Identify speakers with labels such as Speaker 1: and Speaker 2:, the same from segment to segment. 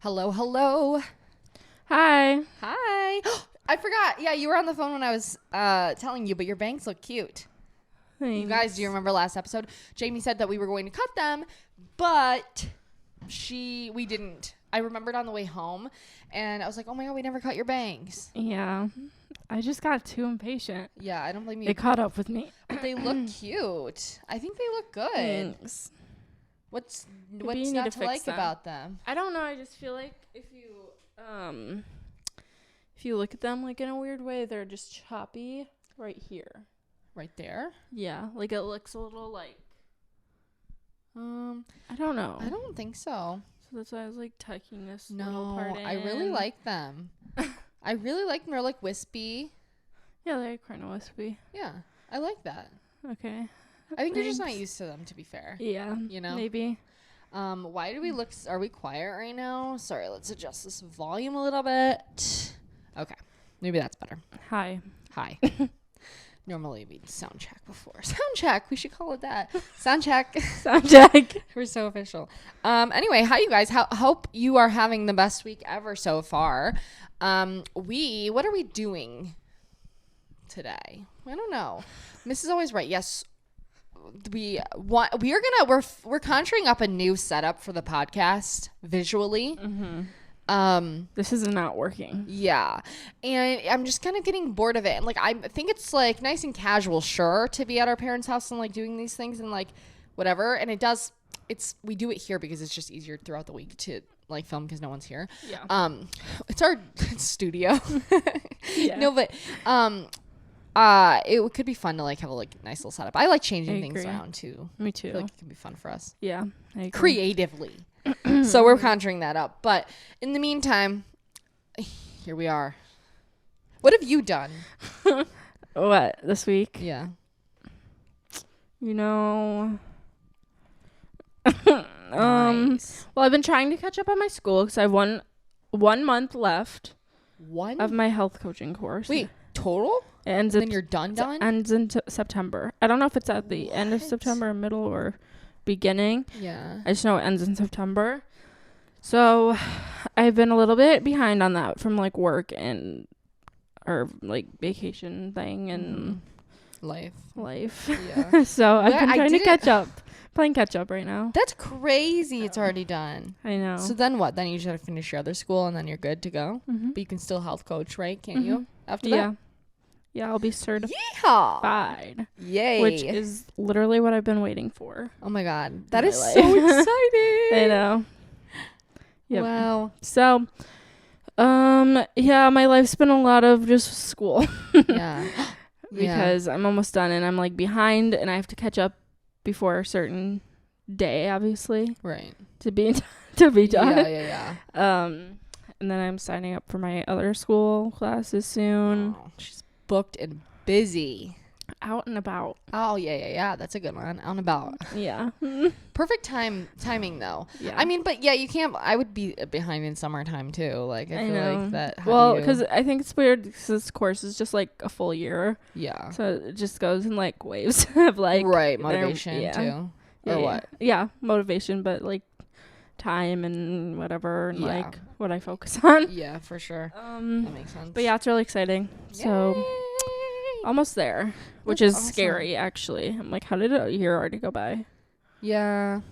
Speaker 1: Hello, hello.
Speaker 2: Hi.
Speaker 1: Hi. I forgot. Yeah, you were on the phone when I was telling you, but your bangs look cute.
Speaker 2: Thanks.
Speaker 1: You guys, do you remember last episode? Jamie said that we were going to cut them, but we didn't. I remembered on the way home, and I was like, oh my God, we never cut your bangs.
Speaker 2: Yeah. I just got too impatient.
Speaker 1: Yeah, I don't blame you.
Speaker 2: It caught up with me.
Speaker 1: But they look cute. I think they look good.
Speaker 2: Thanks.
Speaker 1: What's
Speaker 2: Maybe
Speaker 1: not to like
Speaker 2: them.
Speaker 1: about them?
Speaker 2: I don't know. I just feel like if you look at them like in a weird way, they're just choppy right here.
Speaker 1: Right there?
Speaker 2: Yeah. Like it looks a little like
Speaker 1: I
Speaker 2: don't know.
Speaker 1: I don't think so.
Speaker 2: So that's why I was like tucking this little part in.
Speaker 1: I really like them. I really like them. They're like wispy.
Speaker 2: Yeah, they're kind of wispy.
Speaker 1: Yeah, I like that.
Speaker 2: Okay.
Speaker 1: I think you're just not used to them, to be fair.
Speaker 2: Yeah.
Speaker 1: You know?
Speaker 2: Maybe.
Speaker 1: Why do we look... Are we quiet right now? Sorry, let's adjust this volume a little bit. Okay. Maybe that's better.
Speaker 2: Hi.
Speaker 1: Normally we'd sound check before. Sound check. We should call it that. Sound check.
Speaker 2: Sound check.
Speaker 1: We're so official. Anyway, hi, you guys. Hope you are having the best week ever so far. What are we doing today? I don't know. Miss is always right. Yes. We're conjuring up a new setup for the podcast visually.
Speaker 2: Mm-hmm. This is not working.
Speaker 1: Yeah. And I'm just kind of getting bored of it. And like, I think it's like nice and casual, sure, to be at our parents' house and like doing these things and like whatever. And we do it here because it's just easier throughout the week to like film because no one's here.
Speaker 2: Yeah.
Speaker 1: It's our studio.
Speaker 2: Yeah.
Speaker 1: No, but, it could be fun to like have a like nice little setup. I like changing things around too.
Speaker 2: Me too.
Speaker 1: I feel like it can be fun for us.
Speaker 2: Yeah. I agree.
Speaker 1: Creatively. So we're conjuring that up. But in the meantime, here we are. What have you done?
Speaker 2: What, this week?
Speaker 1: Yeah.
Speaker 2: You know,
Speaker 1: Nice.
Speaker 2: well, I've been trying to catch up on my school because I have one month left of my health coaching course.
Speaker 1: Wait, total?
Speaker 2: It ends
Speaker 1: And then you're done?
Speaker 2: ends in September. I don't know if it's at the end of September, middle, or beginning.
Speaker 1: Yeah.
Speaker 2: I just know it ends in September. So I've been a little bit behind on that from like work and or like vacation thing and
Speaker 1: life.
Speaker 2: Yeah. So I've been trying to catch up. Playing catch up right now.
Speaker 1: That's crazy. It's already done.
Speaker 2: I know.
Speaker 1: So then what? Then you just have to finish your other school and then you're good to go.
Speaker 2: Mm-hmm.
Speaker 1: But you can still health coach, right? Can't you? After that?
Speaker 2: Yeah, I'll be certified.
Speaker 1: Yeehaw! Yay.
Speaker 2: Which is literally what I've been waiting for.
Speaker 1: Oh my God. That
Speaker 2: My
Speaker 1: is
Speaker 2: life.
Speaker 1: so exciting.
Speaker 2: I know. Yep.
Speaker 1: Wow.
Speaker 2: So, yeah, my life's been a lot of just school.
Speaker 1: Yeah.
Speaker 2: Because I'm almost done and I'm like behind and I have to catch up before a certain day, obviously.
Speaker 1: Right.
Speaker 2: To be done.
Speaker 1: Yeah.
Speaker 2: And then I'm signing up for my other school classes soon.
Speaker 1: Oh, she's booked and busy.
Speaker 2: Out and about.
Speaker 1: Oh, yeah. That's a good one. Out and about.
Speaker 2: Yeah.
Speaker 1: Perfect timing, though.
Speaker 2: Yeah.
Speaker 1: I mean, but yeah, you can't. I would be behind in summertime, too. Like, I feel
Speaker 2: know.
Speaker 1: like that.
Speaker 2: Well, because I think it's weird because this course is just like a full year.
Speaker 1: Yeah.
Speaker 2: So it just goes in like waves of like.
Speaker 1: Right. Motivation,
Speaker 2: yeah.
Speaker 1: too.
Speaker 2: Yeah,
Speaker 1: or what?
Speaker 2: Yeah. Motivation, but like time and whatever and
Speaker 1: Yeah.
Speaker 2: like what I focus on.
Speaker 1: Yeah, for sure. That makes sense.
Speaker 2: But yeah, it's really exciting. So
Speaker 1: Yay!
Speaker 2: almost there, which
Speaker 1: That's
Speaker 2: is
Speaker 1: awesome.
Speaker 2: Scary actually. I'm like, how did a year already go by?
Speaker 1: Yeah.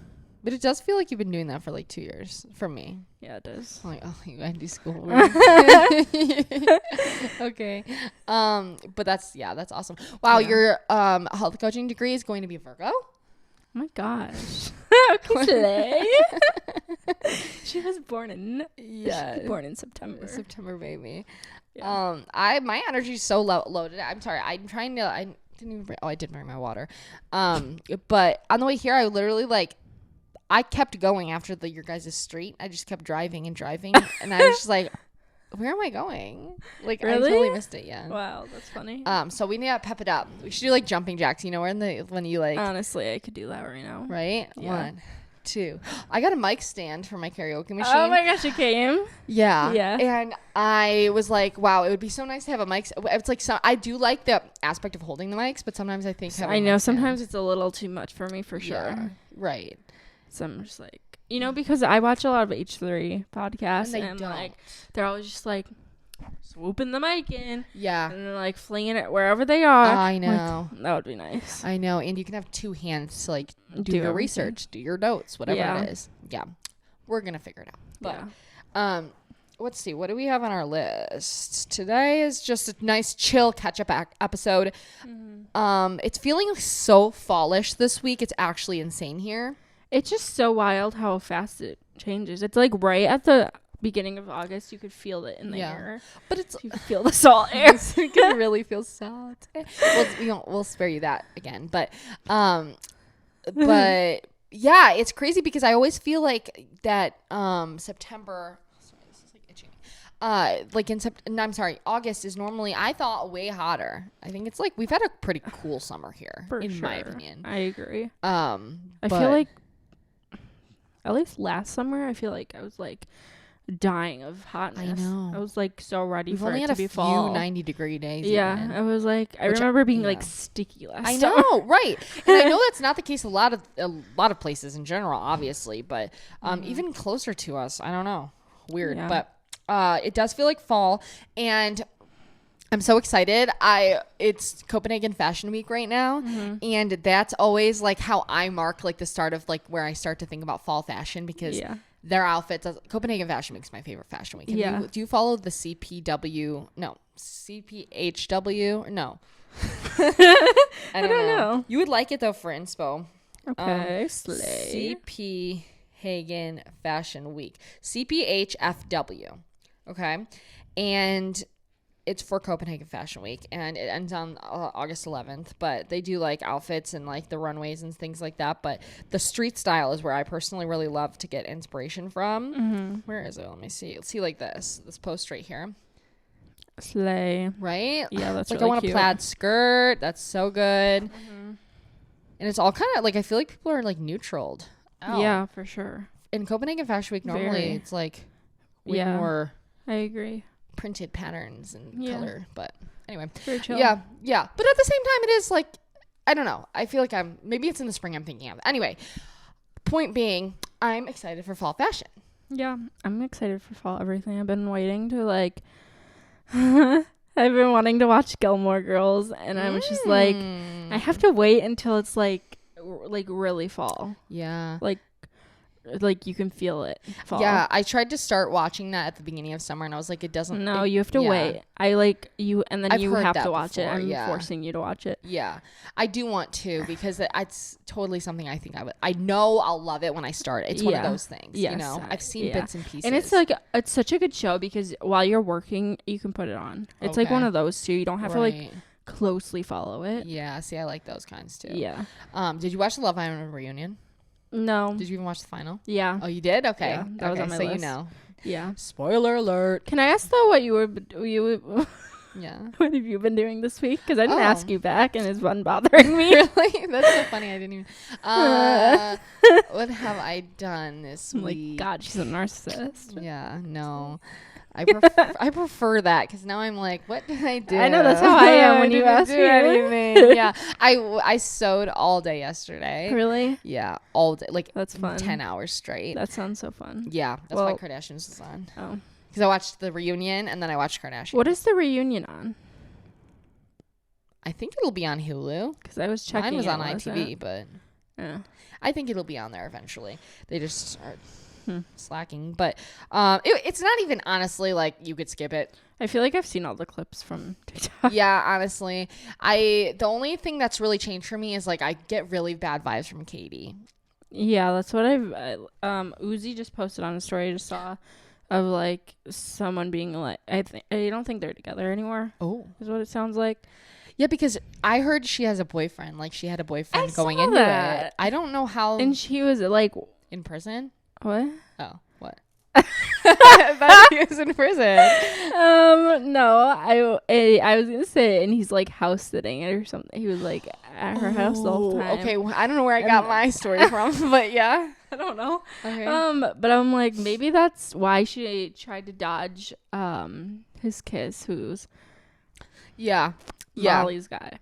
Speaker 1: But it does feel like you've been doing that for like 2 years for me.
Speaker 2: Yeah, it does.
Speaker 1: I'm like, oh, you gotta do school. Okay. But that's awesome. Wow,
Speaker 2: Yeah.
Speaker 1: your health coaching degree is going to be Virgo?
Speaker 2: Oh my gosh. Okay. She was born in September.
Speaker 1: September baby.
Speaker 2: Yeah.
Speaker 1: My energy's so loaded. I'm sorry. I didn't even I did bring my water. But on the way here I literally I kept going after your guys' street. I just kept driving and and I was just like, where am I going? Like,
Speaker 2: really?
Speaker 1: I totally missed it. Yeah.
Speaker 2: Wow, that's funny.
Speaker 1: So we need to pep it up. We should do like jumping jacks, you know, when you like.
Speaker 2: Honestly, I could do that right now.
Speaker 1: Right?
Speaker 2: Yeah.
Speaker 1: 1, 2. I got a mic stand for my karaoke machine.
Speaker 2: Oh my gosh, it came.
Speaker 1: Yeah.
Speaker 2: Yeah.
Speaker 1: And I was like, wow, it would be so nice to have a mic. It's like, I do like the aspect of holding the mics, but sometimes I think
Speaker 2: I know sometimes it's a little too much for me for sure.
Speaker 1: Yeah, right.
Speaker 2: So I'm just like, you know, because I watch a lot of H3 podcasts,
Speaker 1: And
Speaker 2: like they're always just like swooping the mic in,
Speaker 1: yeah,
Speaker 2: and then like flinging it wherever they are.
Speaker 1: I know.
Speaker 2: Like, that would be nice.
Speaker 1: I know, and you can have 2 hands to like do your
Speaker 2: everything.
Speaker 1: research, do your notes, whatever it is. Yeah, we're gonna figure it out. But let's see, what do we have on our list today? Is just a nice chill catch up episode. It's feeling so fallish this week. It's actually insane here. It's
Speaker 2: just so wild how fast it changes. It's like right at the beginning of August, you could feel it in the air. But you could feel the salt air.
Speaker 1: You can really feel salt. We'll spare you that again. But yeah, it's crazy because I always feel like that September. Sorry, this is like itching. August is normally, I thought, way hotter. I think it's like we've had a pretty cool summer here, in my opinion.
Speaker 2: I agree. I feel like at least last summer, I feel like I was like dying of hotness.
Speaker 1: I know.
Speaker 2: I was like so ready
Speaker 1: We've
Speaker 2: for
Speaker 1: only
Speaker 2: it
Speaker 1: had
Speaker 2: to be
Speaker 1: a
Speaker 2: fall.
Speaker 1: few 90-degree days.
Speaker 2: Yeah,
Speaker 1: even.
Speaker 2: I was like, I remember being like sticky last summer.
Speaker 1: I know, right? And I know that's not the case a lot of places in general, obviously, but even closer to us, I don't know. Weird, but it does feel like fall, and I'm so excited. It's Copenhagen Fashion Week right now, and that's always like how I mark like the start of like where I start to think about fall fashion because their outfits. Copenhagen Fashion Week is my favorite fashion week. Do you follow the CPW? No, CPHW? No. I don't know. You would like it though for inspo.
Speaker 2: Okay, slay.
Speaker 1: Copenhagen Fashion Week. CPHFW. Okay, and it's for Copenhagen Fashion Week, and it ends on August 11th, but they do like outfits and like the runways and things like that, but the street style is where I personally really love to get inspiration from. Where is it? Let me see. Let's see, like this post right here.
Speaker 2: Slay.
Speaker 1: Right?
Speaker 2: Yeah, that's
Speaker 1: like
Speaker 2: really
Speaker 1: I want
Speaker 2: cute.
Speaker 1: a plaid skirt. That's so good. And it's all kind of like, I feel like people are like neutraled.
Speaker 2: Yeah, for sure.
Speaker 1: In Copenhagen Fashion Week, normally it's like way more.
Speaker 2: I agree.
Speaker 1: Printed patterns and color, but anyway,
Speaker 2: very chill.
Speaker 1: Yeah, but at the same time it is like, I don't know, I feel like maybe it's in the spring I'm thinking of. Anyway, point being, I'm excited for fall fashion.
Speaker 2: I'm excited for fall everything. I've been waiting to like I've been wanting to watch Gilmore Girls, and I'm just like, I have to wait until it's like really fall, like you can feel it fall.
Speaker 1: Yeah, I tried to start watching that at the beginning of summer, and I was like, it doesn't.
Speaker 2: No, you have to wait. I like you, and then you have to watch
Speaker 1: before,
Speaker 2: it. I'm forcing you to watch it.
Speaker 1: Yeah, I do want to because it's totally something I think I would. I know I'll love it when I start. It's one of those things.
Speaker 2: Yes,
Speaker 1: you know, I've seen bits and pieces,
Speaker 2: and it's like it's such a good show because while you're working, you can put it on. It's like one of those too. You don't have to like closely follow it.
Speaker 1: Yeah, see, I like those kinds too.
Speaker 2: Yeah.
Speaker 1: Did you watch the Love Island reunion?
Speaker 2: No.
Speaker 1: Did you even watch the final?
Speaker 2: Yeah.
Speaker 1: Oh, you did? Okay.
Speaker 2: Yeah, that was on my list.
Speaker 1: You know.
Speaker 2: Yeah.
Speaker 1: Spoiler alert.
Speaker 2: Can I ask though what you
Speaker 1: yeah.
Speaker 2: What have you been doing this week? Because I didn't ask you back, and it's been bothering me.
Speaker 1: Really? That's so funny. I didn't even. What have I done this week?
Speaker 2: Like, God, she's a narcissist.
Speaker 1: Yeah. No. I prefer that because now I'm like, what did I do?
Speaker 2: I know that's how I am when you ask me
Speaker 1: anything. Yeah, I sewed all day yesterday.
Speaker 2: Really?
Speaker 1: Yeah, all day, like
Speaker 2: that's fun.
Speaker 1: 10 hours straight.
Speaker 2: That sounds so fun.
Speaker 1: Yeah, that's why Kardashians was on.
Speaker 2: Oh,
Speaker 1: because I watched the reunion and then I watched Kardashians.
Speaker 2: What is the reunion on?
Speaker 1: I think it'll be on Hulu.
Speaker 2: Because I was checking.
Speaker 1: Mine was on ITV, but
Speaker 2: yeah,
Speaker 1: I think it'll be on there eventually. They just are slacking, but it's not even honestly like you could skip it.
Speaker 2: I feel like I've seen all the clips from TikTok.
Speaker 1: Yeah, honestly, the only thing that's really changed for me is like I get really bad vibes from Katie.
Speaker 2: Yeah, that's what Uzi just posted on a story I just saw of like someone being like, I don't think they're together anymore.
Speaker 1: Oh,
Speaker 2: is what it sounds like.
Speaker 1: Yeah, because I heard she has a boyfriend. Like she had a boyfriend going into it. I don't know how.
Speaker 2: And she was like
Speaker 1: in prison.
Speaker 2: What?
Speaker 1: Oh, what? I thought he was in prison.
Speaker 2: No, I was gonna say, and he's like house sitting or something. He was like at her house all the time.
Speaker 1: Okay, well, I don't know where I got my story from, but yeah,
Speaker 2: I don't know.
Speaker 1: Okay.
Speaker 2: But I'm like, maybe that's why she tried to dodge his kiss, who's
Speaker 1: yeah
Speaker 2: Molly's guy.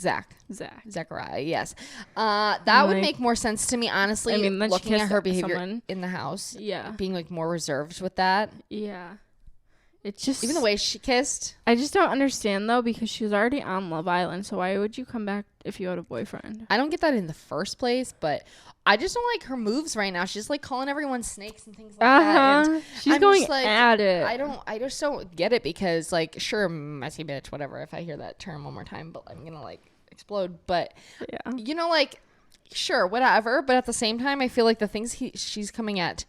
Speaker 1: Zachariah, yes. That would make more sense to me, honestly.
Speaker 2: I mean,
Speaker 1: looking at her behavior in the house.
Speaker 2: Yeah.
Speaker 1: Being, like, more reserved with that.
Speaker 2: Yeah. It's just...
Speaker 1: Even the way she kissed.
Speaker 2: I just don't understand, though, because she was already on Love Island, so why would you come back if you had a boyfriend?
Speaker 1: I don't get that in the first place, but I just don't like her moves right now. She's, like, calling everyone snakes and things like that. And
Speaker 2: she's going at it.
Speaker 1: I just don't get it because, like, sure, messy bitch, whatever, if I hear that term one more time, but I'm gonna, like, explode. But, you know, like, sure, whatever, but at the same time, I feel like the things she's coming at...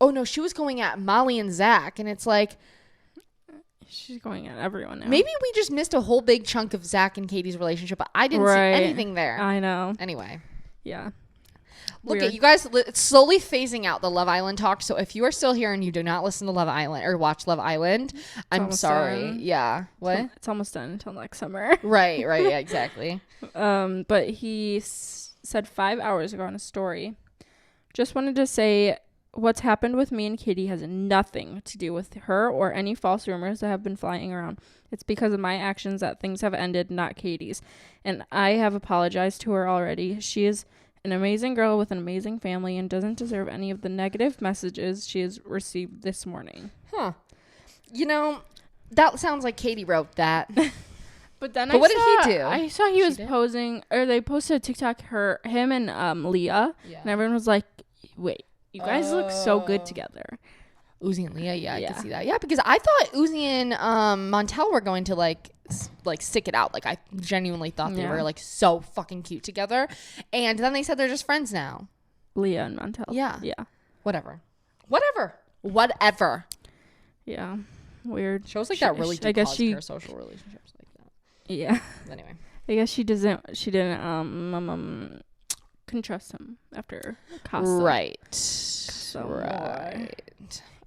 Speaker 1: Oh, no, she was going at Molly and Zach, and it's like...
Speaker 2: She's going at everyone now.
Speaker 1: Maybe we just missed a whole big chunk of Zach and Katie's relationship, but I didn't see anything there.
Speaker 2: I know.
Speaker 1: Anyway.
Speaker 2: Yeah.
Speaker 1: Look at you guys, it's slowly phasing out the Love Island talk, so if you are still here and you do not listen to Love Island or watch Love Island, I'm sorry.
Speaker 2: Done.
Speaker 1: Yeah. What?
Speaker 2: It's almost done until next summer.
Speaker 1: Right, yeah, exactly.
Speaker 2: But he said 5 hours ago on a story, just wanted to say... What's happened with me and Katie has nothing to do with her or any false rumors that have been flying around. It's because of my actions that things have ended, not Katie's. And I have apologized to her already. She is an amazing girl with an amazing family and doesn't deserve any of the negative messages she has received this morning.
Speaker 1: Huh. You know, that sounds like Katie wrote that.
Speaker 2: But
Speaker 1: what did he do?
Speaker 2: I saw he was posing, or they posted a TikTok, him and Leah, and everyone was like, wait. You guys look so good together.
Speaker 1: Uzi and Leah, I can see that. Yeah, because I thought Uzi and Montel were going to like stick it out. Like I genuinely thought they were like so fucking cute together. And then they said they're just friends now.
Speaker 2: Leah and Montel.
Speaker 1: Yeah.
Speaker 2: Yeah.
Speaker 1: Whatever.
Speaker 2: Yeah. Weird.
Speaker 1: Shows like that really do cause parasocial relationships like that.
Speaker 2: Yeah.
Speaker 1: Anyway.
Speaker 2: I guess she didn't can trust him after Casa.
Speaker 1: Right.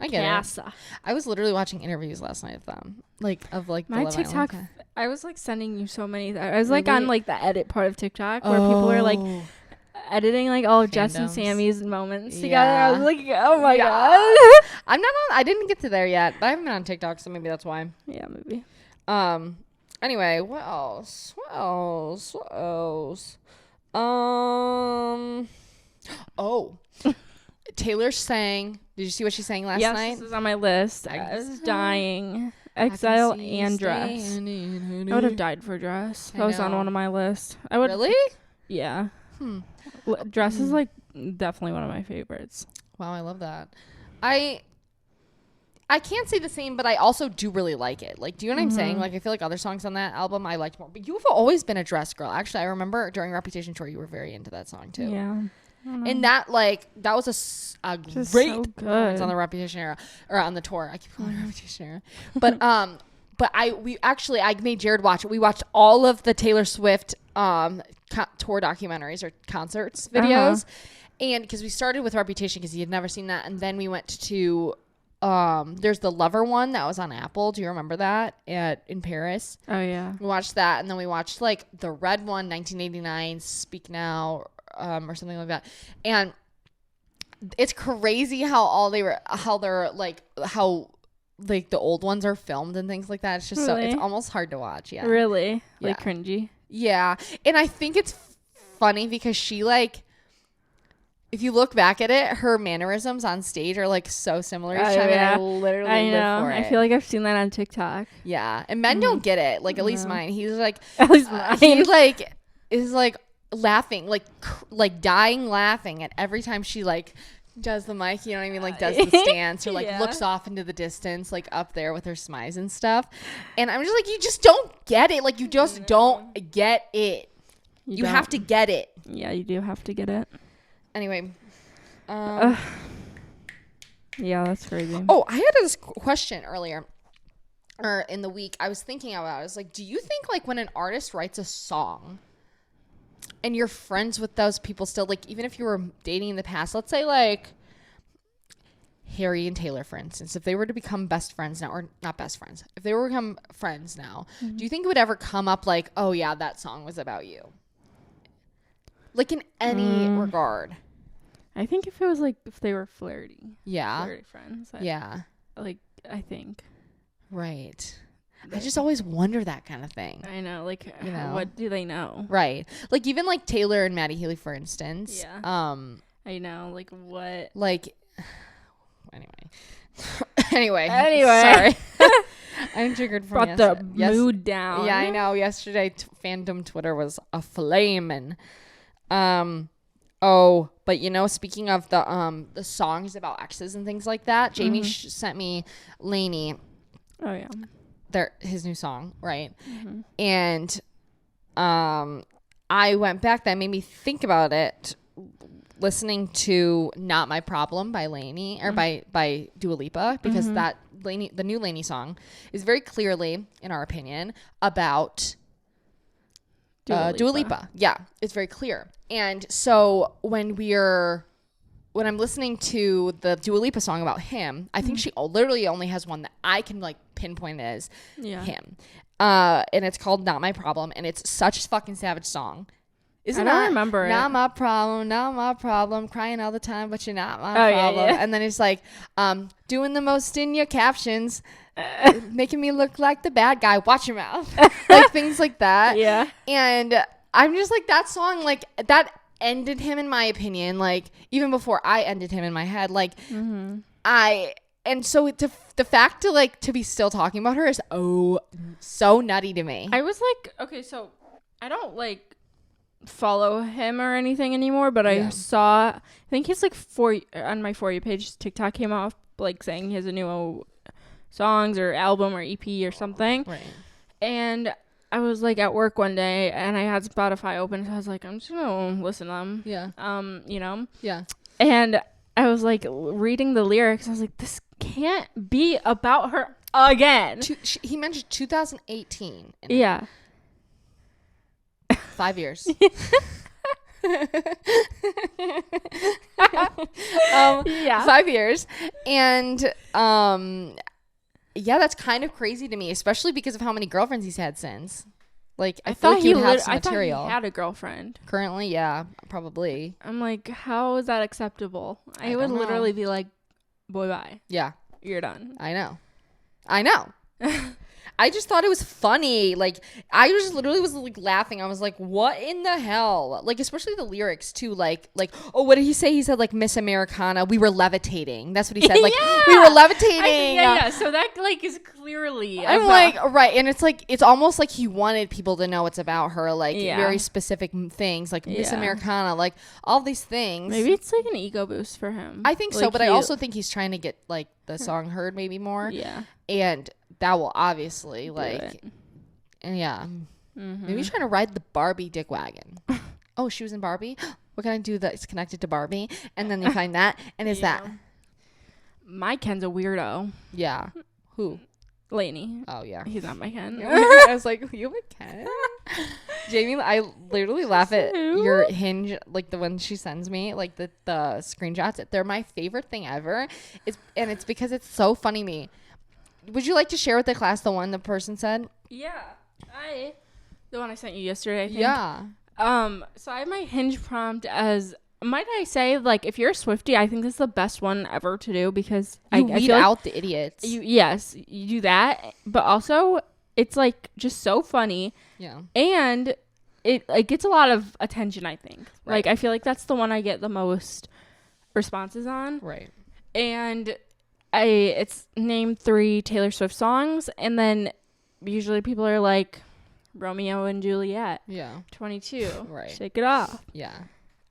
Speaker 1: I get
Speaker 2: Casa.
Speaker 1: it. I was literally watching interviews last night of them. Like
Speaker 2: my TikTok. I was like sending you so many. I was like on like the edit part of TikTok where people are like editing like all of Jess and Sammy's moments together. I was like, oh my god.
Speaker 1: I'm not on. I didn't get to there yet. I haven't been on TikTok, so maybe that's why.
Speaker 2: Yeah, maybe.
Speaker 1: Anyway, what else? Taylor sang. Did you see what she sang last night?
Speaker 2: Yes, this is on my list. I was dying. Exile and Dress. I would have died for Dress. That was on one of my lists. I would.
Speaker 1: Really?
Speaker 2: Yeah. Dress is like definitely one of my favorites.
Speaker 1: Wow, I love that. I can't say the same, but I also do really like it. Like, do you know what I'm saying? Like, I feel like other songs on that album I liked more. But you've always been a Dress girl. Actually, I remember during Reputation Tour, you were very into that song, too.
Speaker 2: Yeah.
Speaker 1: And that, like, that was a great performance on the Reputation era. Or on the tour. I keep calling it Reputation era. But, I made Jared watch it. We watched all of the Taylor Swift tour documentaries or concerts videos. And because we started with Reputation because he had never seen that. And then we went to... there's the Lover one that was on Apple. Do you remember that in Paris?
Speaker 2: Oh yeah.
Speaker 1: We watched that, and then we watched like the red one, 1989, Speak Now, or something like that. And it's crazy how the old ones are filmed and things like that. It's just it's almost hard to watch. Yeah.
Speaker 2: Really? Yeah. Like cringy.
Speaker 1: Yeah, and I think it's funny because she like. If you look back at it, her mannerisms on stage are like so similar to each other. I literally live for it.
Speaker 2: I feel like I've seen that on TikTok.
Speaker 1: Yeah, and men don't get it. Like at least mine. He's like,
Speaker 2: he
Speaker 1: like is like laughing, like dying laughing at every time she like does the mic. You know what I mean? Like does the stance or like looks off into the distance, like up there with her smize and stuff. And I'm just like, you just don't get it. Like you just don't get it. You have to get it.
Speaker 2: Yeah, you do have to get it.
Speaker 1: Anyway,
Speaker 2: yeah, that's crazy.
Speaker 1: Oh, I had this question earlier, or in the week. I was thinking about it. I was like, do you think like when an artist writes a song, and you're friends with those people still, like even if you were dating in the past, let's say like Harry and Taylor, for instance, if they were to become best friends now, or not best friends, if they were to become friends now, do you think it would ever come up like, oh yeah, that song was about you? Like in any regard.
Speaker 2: I think if it was like if they were flirty.
Speaker 1: Yeah.
Speaker 2: Flirty friends.
Speaker 1: Yeah.
Speaker 2: Like I think.
Speaker 1: Right. I just always wonder that kind of thing.
Speaker 2: I know, like,
Speaker 1: you know,
Speaker 2: what do they know?
Speaker 1: Right. Like, even like Taylor and Maddie Healy, for instance.
Speaker 2: Yeah. I know, like, what?
Speaker 1: Like, anyway.
Speaker 2: Sorry.
Speaker 1: I'm triggered from
Speaker 2: Brought the mood down.
Speaker 1: Yeah, I know. Yesterday, fandom Twitter was aflame, and oh, but you know, speaking of the songs about exes and things like that, Jamie sent me Lainey.
Speaker 2: Oh yeah.
Speaker 1: His new song, right? And I went back. That made me think about it. Listening to "Not My Problem" by Lainey or by Dua Lipa, because that the new Lainey song is very clearly, in our opinion, about Dua Lipa. Yeah, it's very clear. And so when I'm listening to the Dua Lipa song about him, I think she literally only has one that I can like pinpoint as him. And it's called "Not My Problem," and it's such a fucking savage song.
Speaker 2: I don't remember
Speaker 1: not my problem, crying all the time, but you're not my problem. Yeah. And then it's like, doing the most in your captions, making me look like the bad guy. Watch your mouth. Like things like that. Yeah. And I'm just like, that song, like that ended him in my opinion. Like even before I ended him in my head, like and so the fact to be still talking about her is so nutty to me.
Speaker 2: I was like, okay, so I don't like follow him or anything anymore, but I think he's like on my For You page. TikTok came off like saying he has a new songs or album or EP or something, right? And I was like at work one day and I had Spotify open, so I was like, I'm just gonna listen to them. You know, and I was like reading the lyrics. I was like, this can't be about her again.
Speaker 1: He mentioned 2018.
Speaker 2: Yeah.
Speaker 1: 5 years. 5 years. And that's kind of crazy to me, especially because of how many girlfriends he's had since. Like I thought he would have some material.
Speaker 2: I thought he had a girlfriend.
Speaker 1: Currently, yeah, probably.
Speaker 2: I'm like, how is that acceptable? I would literally be like, boy, bye.
Speaker 1: Yeah.
Speaker 2: You're done.
Speaker 1: I know. I just thought it was funny. Like, I was literally like laughing. I was like, what in the hell? Like, especially the lyrics too. Like, oh, what did he say? He said like Miss Americana. We were levitating. That's what he said. Like, we were levitating.
Speaker 2: Yeah. So that like is clearly.
Speaker 1: I'm like, right. And it's like, it's almost like he wanted people to know it's about her. Like very specific things, like Miss Americana, like all these things.
Speaker 2: Maybe it's like an ego boost for him.
Speaker 1: I think so, but I also think he's trying to get like the song heard maybe more.
Speaker 2: Yeah.
Speaker 1: And that will obviously maybe he's trying to ride the Barbie dick wagon. Oh, she was in Barbie. What can I do that's connected to Barbie? And then you find that, and is that
Speaker 2: my Ken's a weirdo?
Speaker 1: Yeah. Who?
Speaker 2: Lainey.
Speaker 1: Oh yeah,
Speaker 2: he's not my Ken.
Speaker 1: I was like, you have a Ken? Jamie, I literally laugh at your Hinge, like the one she sends me, like the screenshots. They're my favorite thing ever. It's because it's so funny to me. Would you like to share with the class the one the person said?
Speaker 2: Yeah. The one I sent you yesterday, I think.
Speaker 1: Yeah.
Speaker 2: So I have my Hinge prompt as, might I say, like, if you're a Swiftie, I think this is the best one ever to do because I
Speaker 1: weed
Speaker 2: feel
Speaker 1: out
Speaker 2: like
Speaker 1: the idiots.
Speaker 2: Yes, you do that, but also it's like just so funny.
Speaker 1: Yeah. And
Speaker 2: it gets a lot of attention, I think. Right. Like I feel like that's the one I get the most responses on.
Speaker 1: Right.
Speaker 2: And it's named 3 Taylor Swift songs, and then usually people are like Romeo and Juliet.
Speaker 1: Yeah.
Speaker 2: 22.
Speaker 1: Right.
Speaker 2: Shake it off.
Speaker 1: Yeah.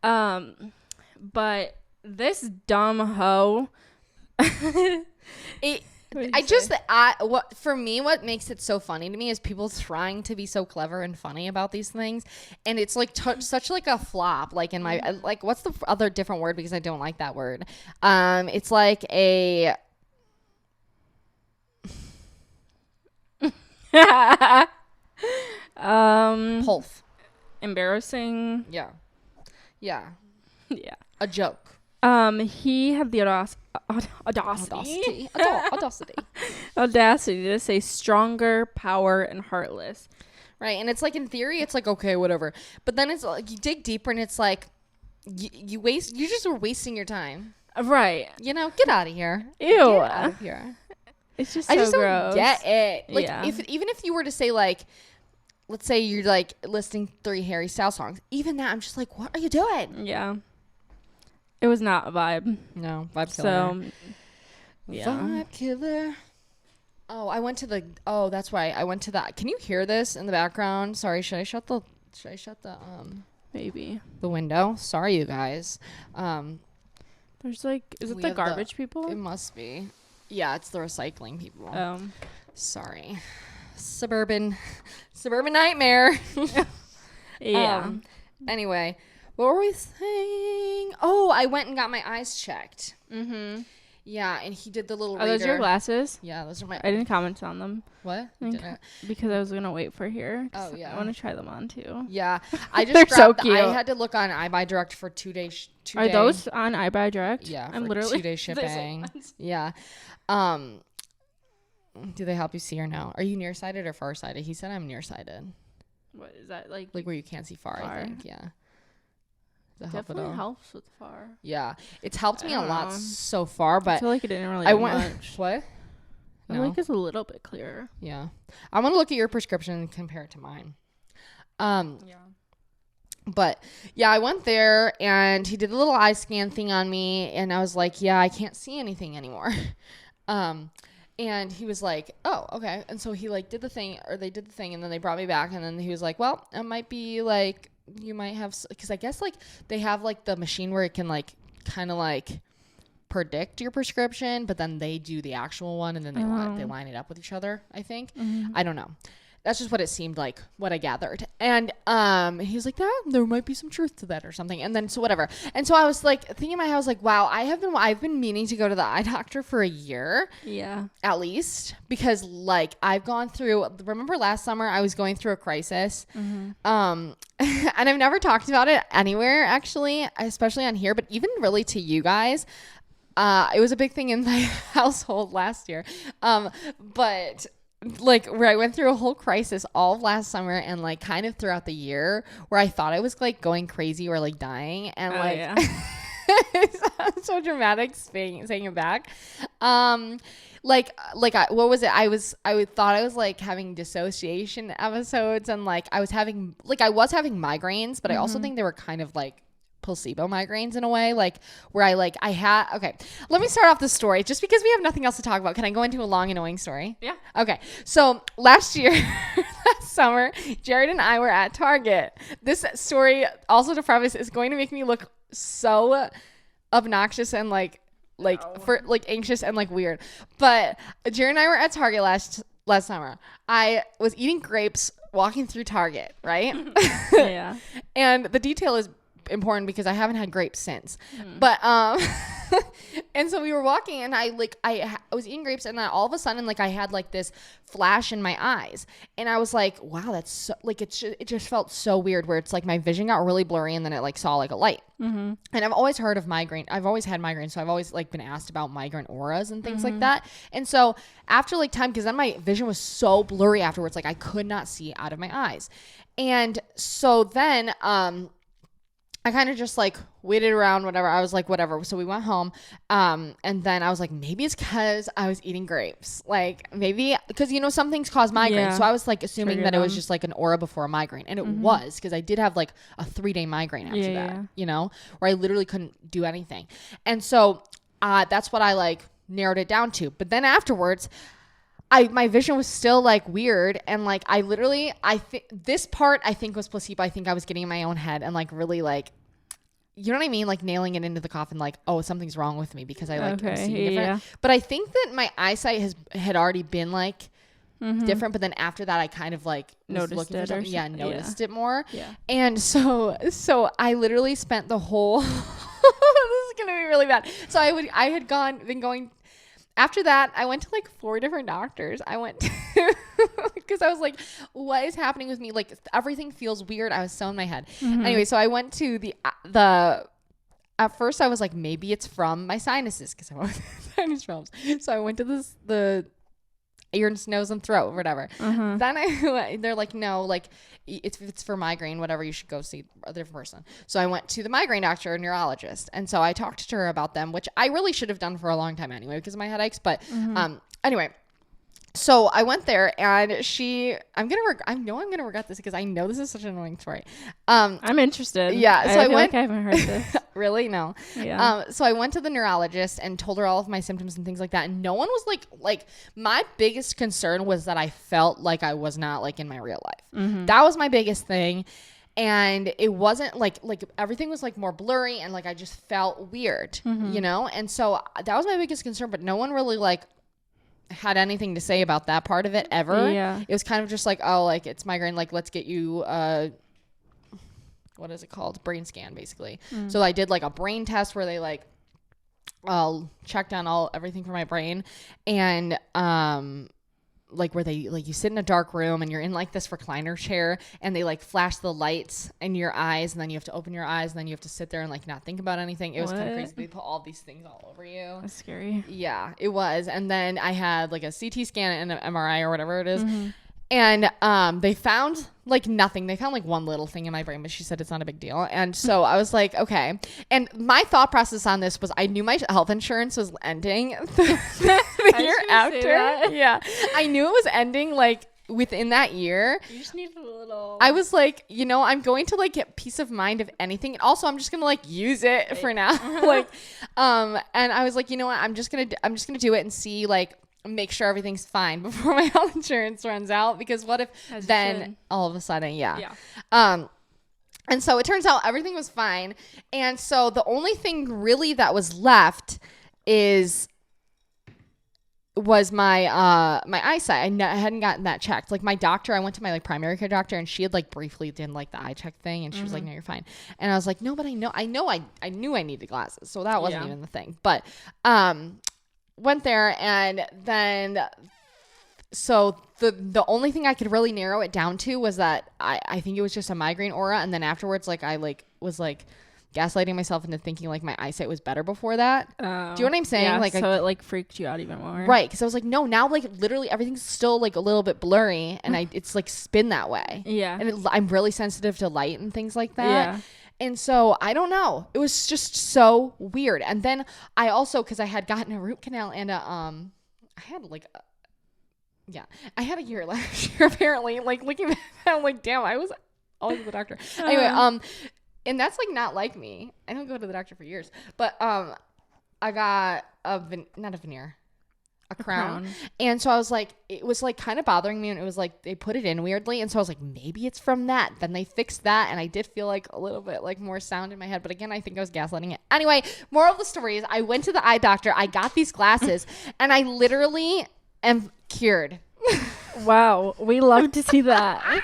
Speaker 2: But this dumb hoe.
Speaker 1: What makes it so funny to me is people trying to be so clever and funny about these things, and it's like such like a flop. Like in my like, what's the other different word, because I don't like that word. It's like a Pulf.
Speaker 2: Embarrassing.
Speaker 1: Yeah. Yeah.
Speaker 2: Yeah.
Speaker 1: A joke.
Speaker 2: He had the audacity to say stronger, power, and heartless.
Speaker 1: Right. And it's like, in theory, it's like, okay, whatever. But then it's like, you dig deeper and it's like, you just were wasting your time.
Speaker 2: Right.
Speaker 1: You know, get out of here.
Speaker 2: Ew.
Speaker 1: Get out of here.
Speaker 2: It's just
Speaker 1: I just
Speaker 2: gross.
Speaker 1: don't get it. Like,
Speaker 2: Yeah.
Speaker 1: even if you were to say, like, let's say you're, like, listing 3 Harry Styles songs. Even that, I'm just like, what are you doing?
Speaker 2: Yeah. It was not a vibe.
Speaker 1: No, vibe killer.
Speaker 2: So, yeah.
Speaker 1: Vibe killer. Oh, I went to the... Oh, that's right. I went to that. Can you hear this in the background? Sorry, should I shut the
Speaker 2: Maybe.
Speaker 1: the window? Sorry, you guys.
Speaker 2: There's like... Is it
Speaker 1: We
Speaker 2: the
Speaker 1: have
Speaker 2: garbage people?
Speaker 1: It must be. Yeah, it's the recycling people. Sorry. Suburban nightmare.
Speaker 2: Yeah.
Speaker 1: Anyway, what were we saying? Oh, I went and got my eyes checked.
Speaker 2: Mm-hmm.
Speaker 1: Yeah, and he did the little
Speaker 2: Are those your glasses?
Speaker 1: Yeah, those are my...
Speaker 2: I didn't comment on them.
Speaker 1: What? You didn't?
Speaker 2: Because I was going to wait for here.
Speaker 1: Oh, yeah.
Speaker 2: I want to try them on, too.
Speaker 1: Yeah. I just
Speaker 2: They're so
Speaker 1: grabbed...
Speaker 2: cute.
Speaker 1: I had to look on iBuyDirect for 2 days.
Speaker 2: Are those on iBuyDirect?
Speaker 1: Yeah,
Speaker 2: I'm
Speaker 1: for
Speaker 2: literally
Speaker 1: 2-day shipping. Yeah. Do they help you see or no? Are you nearsighted or farsighted? He said I'm nearsighted.
Speaker 2: What is that like?
Speaker 1: Like where you can't see far. I think. Yeah.
Speaker 2: Definitely helps with far.
Speaker 1: Yeah, it's helped me a lot so far, but
Speaker 2: I feel like it didn't really do much.
Speaker 1: What?
Speaker 2: I feel like it's a little bit clearer.
Speaker 1: Yeah, I want to look at your prescription and compare it to mine.
Speaker 2: Yeah.
Speaker 1: But yeah, I went there and he did a little eye scan thing on me, and I was like, yeah, I can't see anything anymore. And he was like, oh, okay. And so he like did the thing, or they did the thing, and then they brought me back, and then he was like, well, it might be like, you might have, because I guess like they have like the machine where it can like kind of like predict your prescription, but then they do the actual one, and then they line it up with each other, I think. I don't know. That's just what it seemed like, what I gathered. And he was like, there might be some truth to that or something. And then, so whatever. And so I was like, thinking in my head, I was like, wow, I've been meaning to go to the eye doctor for a year.
Speaker 2: Yeah.
Speaker 1: At least. Because like I've gone through, remember last summer I was going through a crisis. And I've never talked about it anywhere actually, especially on here, but even really to you guys. It was a big thing in my household last year. But like where I went through a whole crisis all of last summer and like kind of throughout the year where I thought I was like going crazy or like dying, and it sounds so dramatic saying it back. What was it? I thought I was like having dissociation episodes, and like I was having migraines, but I also think they were kind of like placebo migraines in a way, like where okay, let me start off the story just because we have nothing else to talk about. Can I go into a long annoying story?
Speaker 2: Yeah.
Speaker 1: Okay, so last summer Jared and I were at Target. This story, also to preface, is going to make me look so obnoxious and anxious and like weird, but Jared and I were at Target last summer. I was eating grapes walking through Target, right?
Speaker 2: Yeah.
Speaker 1: And the detail is important because I haven't had grapes since. But and so we were walking, and I was eating grapes, and then all of a sudden like I had like this flash in my eyes, and I was like, wow, that's so, like it just felt so weird, where it's like my vision got really blurry, and then it like saw like a light. And I've always heard of migraine. I've always had migraine, so I've always like been asked about migraine auras and things like that. And so after like time, because then my vision was so blurry afterwards, like I could not see out of my eyes. And so then I kind of just like waited around, whatever. I was like, whatever. So we went home. And then I was like, maybe it's because I was eating grapes. Like maybe because, some things cause migraine. Yeah. So I was like assuming that it was just like an aura before a migraine. And it was, because I did have like a 3-day migraine after that, where I literally couldn't do anything. And so that's what I like narrowed it down to. But then afterwards, my vision was still like weird, and like this part I think was placebo. I think I was getting in my own head and like really like, you know what I mean, like nailing it into the coffin, like, oh, something's wrong with me because I like am seeing different. Yeah. But I think that my eyesight had already been like different, but then after that I kind of like noticed it more. Yeah. And so I literally spent the whole this is gonna be really bad. So I had been going. After that, I went to like 4 different doctors. I went to because I was like, what is happening with me? Like everything feels weird. I was so in my head. Anyway, so I went to the at first I was like, maybe it's from my sinuses, because I went with sinus problems. So I went to the ears, nose, and throat, or whatever. Then they're like, no, like it's for migraine, whatever, you should go see a different person. So I went to the migraine doctor, a neurologist, and so I talked to her about them, which I really should have done for a long time anyway because of my headaches. But anyway, So I went there and I know I'm gonna regret this because I know this is such an annoying story.
Speaker 2: I'm interested.
Speaker 1: Yeah, so
Speaker 2: I
Speaker 1: I
Speaker 2: feel
Speaker 1: went.
Speaker 2: like I haven't heard this.
Speaker 1: Really? No.
Speaker 2: Yeah.
Speaker 1: So I went to the neurologist and told her all of my symptoms and things like that, and no one was like my biggest concern was that I felt like I was not like in my real life.
Speaker 2: Mm-hmm.
Speaker 1: That was my biggest thing. And it wasn't like everything was like more blurry and like I just felt weird, you know? And so that was my biggest concern, but no one really like had anything to say about that part of it ever.
Speaker 2: Yeah.
Speaker 1: It was kind of just like, oh, like it's migraine, like let's get you what is it called? Brain scan, basically. So I did like a brain test where they like checked on everything for my brain, and like where they like you sit in a dark room and you're in like this recliner chair and they like flash the lights in your eyes and then you have to open your eyes and then you have to sit there and like not think about anything. It was kind of crazy. They put all these things all over you.
Speaker 2: That's scary.
Speaker 1: Yeah, it was. And then I had like a CT scan and an MRI or whatever it is. And they found like nothing. They found like one little thing in my brain, but she said it's not a big deal. And so I was like, okay. And my thought process on this was I knew my health insurance was ending the year after. Yeah. I knew it was ending like within that year.
Speaker 2: You just need a little.
Speaker 1: I was like, you know, I'm going to like get peace of mind of anything. And also I'm just going to like use it for now. Like, and I was like, you know what? I'm just going to do it and see like, make sure everything's fine before my health insurance runs out, because what if then all of a sudden and so it turns out everything was fine, and so the only thing really that was left was my my eyesight. I hadn't gotten that checked. Like my doctor, I went to my like primary care doctor, and she had like briefly did like the eye check thing, and she was like, no, you're fine. And I was like, no, but I knew I needed glasses, so that wasn't even the thing. But went there, and then so the only thing I could really narrow it down to was that I think it was just a migraine aura, and then afterwards like I like was like gaslighting myself into thinking like my eyesight was better before that. Do you know what I'm saying?
Speaker 2: Yeah,
Speaker 1: like
Speaker 2: so it like freaked you out even more,
Speaker 1: right? Because I was like, no, now like literally everything's still like a little bit blurry, and it's like spin that way.
Speaker 2: Yeah,
Speaker 1: and I'm really sensitive to light and things like that.
Speaker 2: Yeah.
Speaker 1: And so I don't know. It was just so weird. And then I also, because I had gotten a root canal and I had like, I had a year last year apparently. Like looking back, I'm like, damn, I was always at the doctor. Anyway, and that's like not like me. I don't go to the doctor for years, but I got not a veneer. A crown. And so I was like, it was like kind of bothering me, and it was like they put it in weirdly, and so I was like, maybe it's from that. Then they fixed that, and I did feel like a little bit like more sound in my head, but again, I think I was gaslighting it. Anyway, moral of the story is I went to the eye doctor, I got these glasses, and I literally am cured.
Speaker 2: Wow, we love to see that.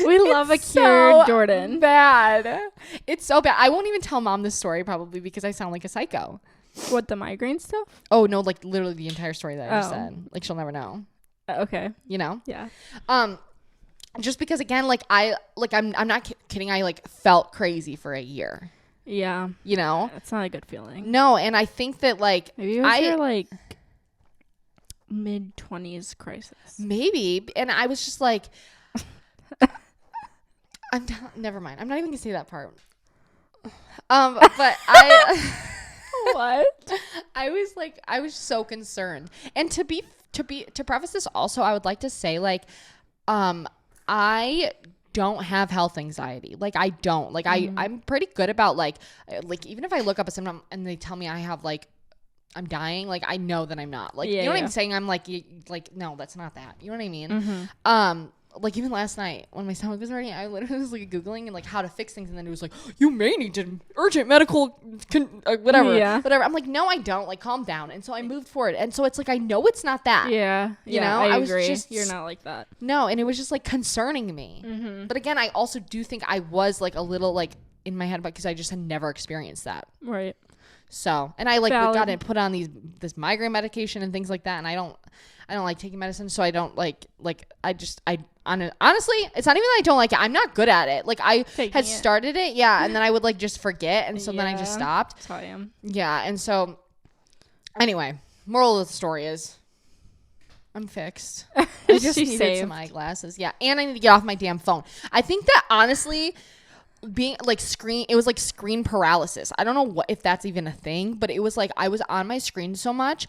Speaker 2: We love a cured Jordan.
Speaker 1: Bad. It's so bad. I won't even tell mom this story probably because I sound like a psycho.
Speaker 2: What, the migraine stuff?
Speaker 1: Oh no, like literally the entire story that I just said. Like she'll never know.
Speaker 2: Okay.
Speaker 1: You know?
Speaker 2: Yeah.
Speaker 1: Just because again, like I'm not kidding. I like felt crazy for a year.
Speaker 2: Yeah.
Speaker 1: You know?
Speaker 2: That's not a good feeling.
Speaker 1: No, and I think that like
Speaker 2: maybe it was your like mid-20s crisis. Maybe,
Speaker 1: and I was just like, never mind. I'm not even gonna say that part. But I.
Speaker 2: What?
Speaker 1: I was so concerned. And to preface this also, I would like to say like I don't have health anxiety. Like I don't. Like I'm pretty good about like even if I look up a symptom and they tell me I have like I'm dying, like I know that I'm not. Like you know what I'm saying? I'm like no, that's not that. You know what I mean? Like even last night when my stomach was hurting, I literally was like Googling and like how to fix things, and then it was like, you may need to urgent medical whatever. I'm like, no, I don't. Like calm down. And so I moved forward, and so it's like I know it's not that.
Speaker 2: You know, I agree. You're not like that.
Speaker 1: No, and it was just like concerning me. But again, I also do think I was like a little like in my head, because I just had never experienced that.
Speaker 2: Right.
Speaker 1: So, and I like got to put on this migraine medication and things like that, and I don't like taking medicine, so I don't like honestly, it's not even that I don't like it. I'm not good at it. Like I had started it, and then I would like just forget, and so then I just stopped.
Speaker 2: That's how I am.
Speaker 1: Yeah, and so anyway, moral of the story is I'm fixed. I just needed some eyeglasses. Yeah, and I need to get off my damn phone. I think that honestly, being like it was like screen paralysis. I don't know if that's even a thing, but it was like I was on my screen so much,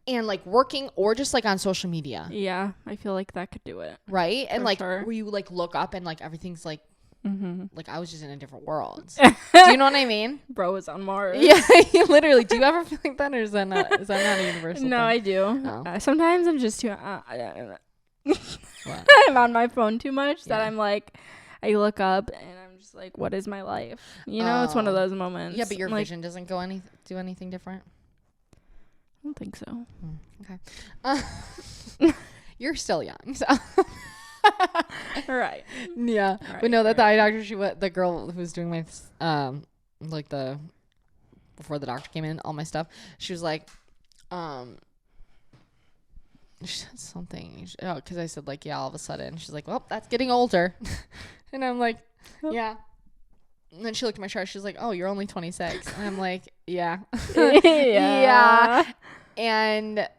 Speaker 1: and like working or just like on social media.
Speaker 2: Yeah, I feel like that could do it.
Speaker 1: Right? And like
Speaker 2: sure.
Speaker 1: where you like look up and like everything's like
Speaker 2: Mm-hmm.
Speaker 1: like I was just in a different world. Do you know what I mean?
Speaker 2: Bro is on Mars.
Speaker 1: Yeah, literally. Do you ever feel like that, or is that not a universal
Speaker 2: No,
Speaker 1: thing?
Speaker 2: I do.
Speaker 1: Oh.
Speaker 2: Sometimes I'm just too.
Speaker 1: What?
Speaker 2: I'm on my phone too much that
Speaker 1: Yeah.
Speaker 2: I'm like, I look up and I'm just like, what is my life? You know, it's one of those moments.
Speaker 1: Yeah, but your
Speaker 2: like,
Speaker 1: vision doesn't do anything different.
Speaker 2: I don't think so.
Speaker 1: Okay. You're still young, so.
Speaker 2: Right.
Speaker 1: Yeah,
Speaker 2: Right,
Speaker 1: but no, that the
Speaker 2: right.
Speaker 1: eye doctor, the girl who was doing my like before the doctor came in, all my stuff, she was like, she said something, because I said like, yeah, all of a sudden, she's like, well, that's getting older, and I'm like, yeah. And then she looked at my chart. She's like, oh, you're only 26. And I'm like, yeah. Yeah. And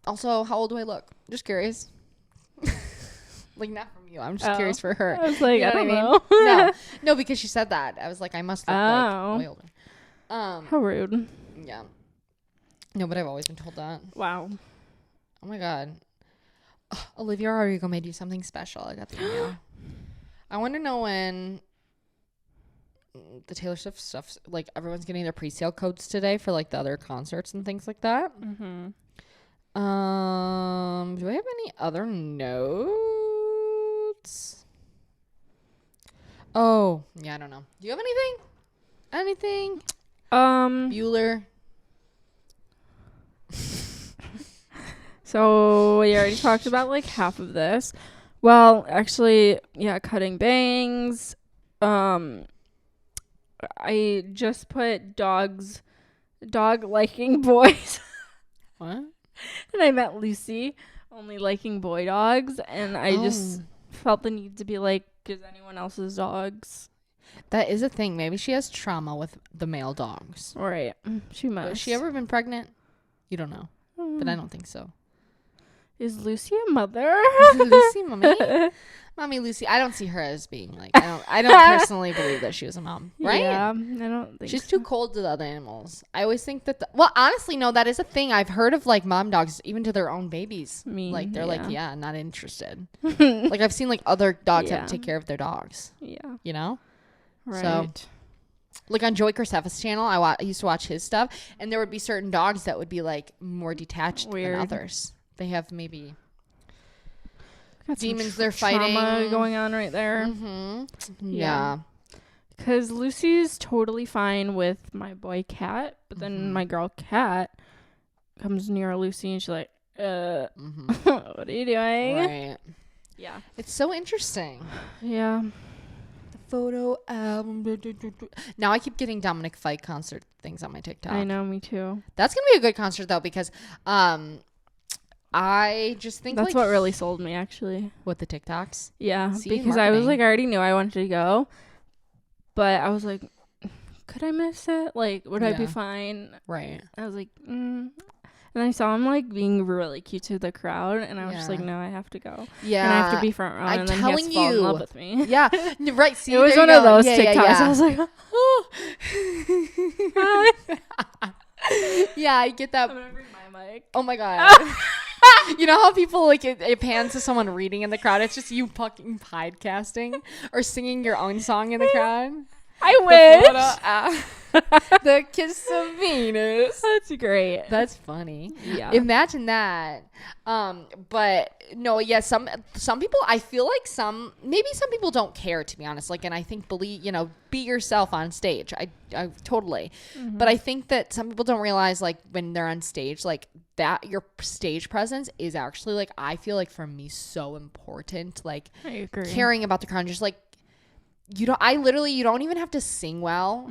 Speaker 1: also, how old do I look? Just curious. Like, not from you. I'm just curious for her.
Speaker 2: I was like,
Speaker 1: You know
Speaker 2: I don't
Speaker 1: what
Speaker 2: know.
Speaker 1: No, because she said that. I was like, I must look like way older.
Speaker 2: How rude.
Speaker 1: Yeah. No, but I've always been told that.
Speaker 2: Wow.
Speaker 1: Oh my God. Olivia Rodrigo made you something special. I got the email. I want to know when the Taylor Swift stuff, like everyone's getting their pre-sale codes today for like the other concerts and things like that.
Speaker 2: Mm-hmm.
Speaker 1: Do I have any other notes? Oh, yeah, I don't know. Do you have anything? Anything? Bueller.
Speaker 2: So we already talked about like half of this. Well, actually, yeah, cutting bangs. I just put dog liking boys.
Speaker 1: What?
Speaker 2: And I met Lucy only liking boy dogs, and I just felt the need to be like, is anyone else's dogs?
Speaker 1: That is a thing. Maybe she has trauma with the male dogs.
Speaker 2: Right. She must.
Speaker 1: Has she ever been pregnant? You don't know. But I don't think so.
Speaker 2: Is Lucy a mother?
Speaker 1: Lucy, mommy Lucy. I don't see her as being like, I don't personally believe that she was a mom, right?
Speaker 2: Yeah, I don't think
Speaker 1: She's too cold to the other animals. I always think that well, honestly, no, that is a thing. I've heard of like mom dogs even to their own babies. Like they're like, yeah, not interested. Like I've seen like other dogs have to take care of their dogs.
Speaker 2: Yeah.
Speaker 1: You know?
Speaker 2: Right.
Speaker 1: So, like on Joey Graceffa's channel, I used to watch his stuff, and there would be certain dogs that would be like more detached than others. They have maybe demons they're fighting.
Speaker 2: Trauma going on right there.
Speaker 1: Mm-hmm. Yeah.
Speaker 2: Because Lucy's totally fine with my boy cat, but then my girl cat comes near Lucy and she's like, what are you doing?
Speaker 1: Right.
Speaker 2: Yeah.
Speaker 1: It's so interesting.
Speaker 2: Yeah.
Speaker 1: The photo album. Now I keep getting Dominic Fike concert things on my TikTok.
Speaker 2: I know, me too.
Speaker 1: That's going to be a good concert though, because I just think
Speaker 2: that's what really sold me, actually.
Speaker 1: With the TikToks?
Speaker 2: Yeah.
Speaker 1: See,
Speaker 2: because
Speaker 1: marketing.
Speaker 2: I was like, I already knew I wanted to go, but I was like, could I miss it? Like, would I be fine?
Speaker 1: Right.
Speaker 2: I was like, And I saw him like being really cute to the crowd, and I was just like, no, I have to go.
Speaker 1: Yeah.
Speaker 2: And I have to be front row, and then he has to fall in love with me.
Speaker 1: Yeah. Right. See,
Speaker 2: it was one of those TikToks.
Speaker 1: Yeah.
Speaker 2: I was like, oh.
Speaker 1: Yeah, I get that.
Speaker 2: I'm gonna bring my mic.
Speaker 1: Oh my God. You know how people like it pans to someone reading in the crowd? It's just you fucking podcasting or singing your own song in the crowd.
Speaker 2: I wish.
Speaker 1: The kiss of Venus.
Speaker 2: That's great.
Speaker 1: That's funny.
Speaker 2: Yeah.
Speaker 1: Imagine that. But no, yeah, some people, I feel like maybe some people don't care, to be honest. Like, and I think be yourself on stage. I totally. But I think that some people don't realize, like, when they're on stage, like, that your stage presence is actually, like, I feel like for me so important. Like,
Speaker 2: I agree.
Speaker 1: Caring about the crowd, just like, you don't even have to sing well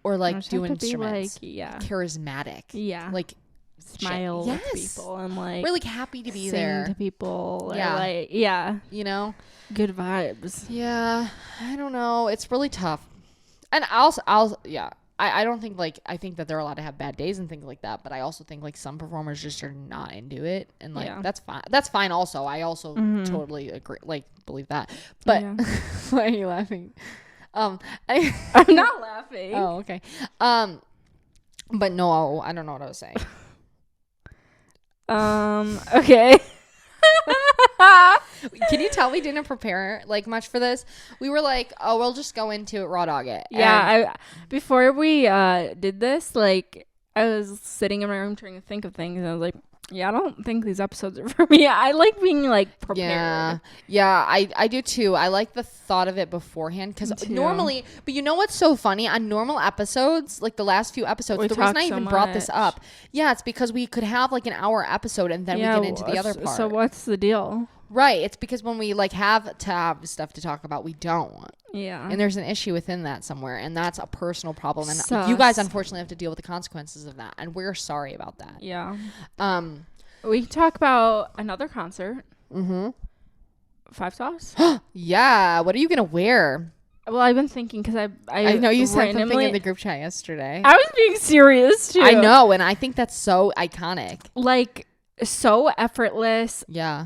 Speaker 1: or like do instruments.
Speaker 2: Like,
Speaker 1: charismatic.
Speaker 2: Yeah.
Speaker 1: Like
Speaker 2: smile with people and like
Speaker 1: really happy to be
Speaker 2: sing
Speaker 1: there
Speaker 2: to people.
Speaker 1: Yeah.
Speaker 2: Or like, yeah.
Speaker 1: You know?
Speaker 2: Good vibes.
Speaker 1: Yeah. I don't know. It's really tough. And I don't think like, I think that they're allowed to have bad days and things like that, but I also think like some performers just are not into it, and like that's fine. That's fine also. I also totally agree, like believe that. But why are you laughing?
Speaker 2: I'm not laughing.
Speaker 1: Oh, okay. But no, I don't know what I was saying.
Speaker 2: Okay.
Speaker 1: Can you tell we didn't prepare like much for this? We were like, oh, we'll just go into it, raw dog it.
Speaker 2: Yeah, before we did this, like, I was sitting in my room trying to think of things, and I was like, yeah, I don't think these episodes are for me. I like being like prepared.
Speaker 1: Yeah, I do too. I like the thought of it beforehand because normally, but you know what's so funny? On normal episodes, like the last few episodes, the reason I even brought this up, it's because we could have like an hour episode and then we get into the other part.
Speaker 2: So what's the deal?
Speaker 1: Right. It's because when we like have to have stuff to talk about, we don't.
Speaker 2: Yeah.
Speaker 1: And there's an issue within that somewhere, and that's a personal problem. And you guys unfortunately have to deal with the consequences of that, and we're sorry about that.
Speaker 2: Yeah. We can talk about another concert. 5 Sauce.
Speaker 1: Yeah. What are you gonna wear?
Speaker 2: Well, I've been thinking because I
Speaker 1: know you said something in the group chat yesterday.
Speaker 2: I was being serious too.
Speaker 1: I know, and I think that's so iconic.
Speaker 2: Like, so effortless.
Speaker 1: Yeah.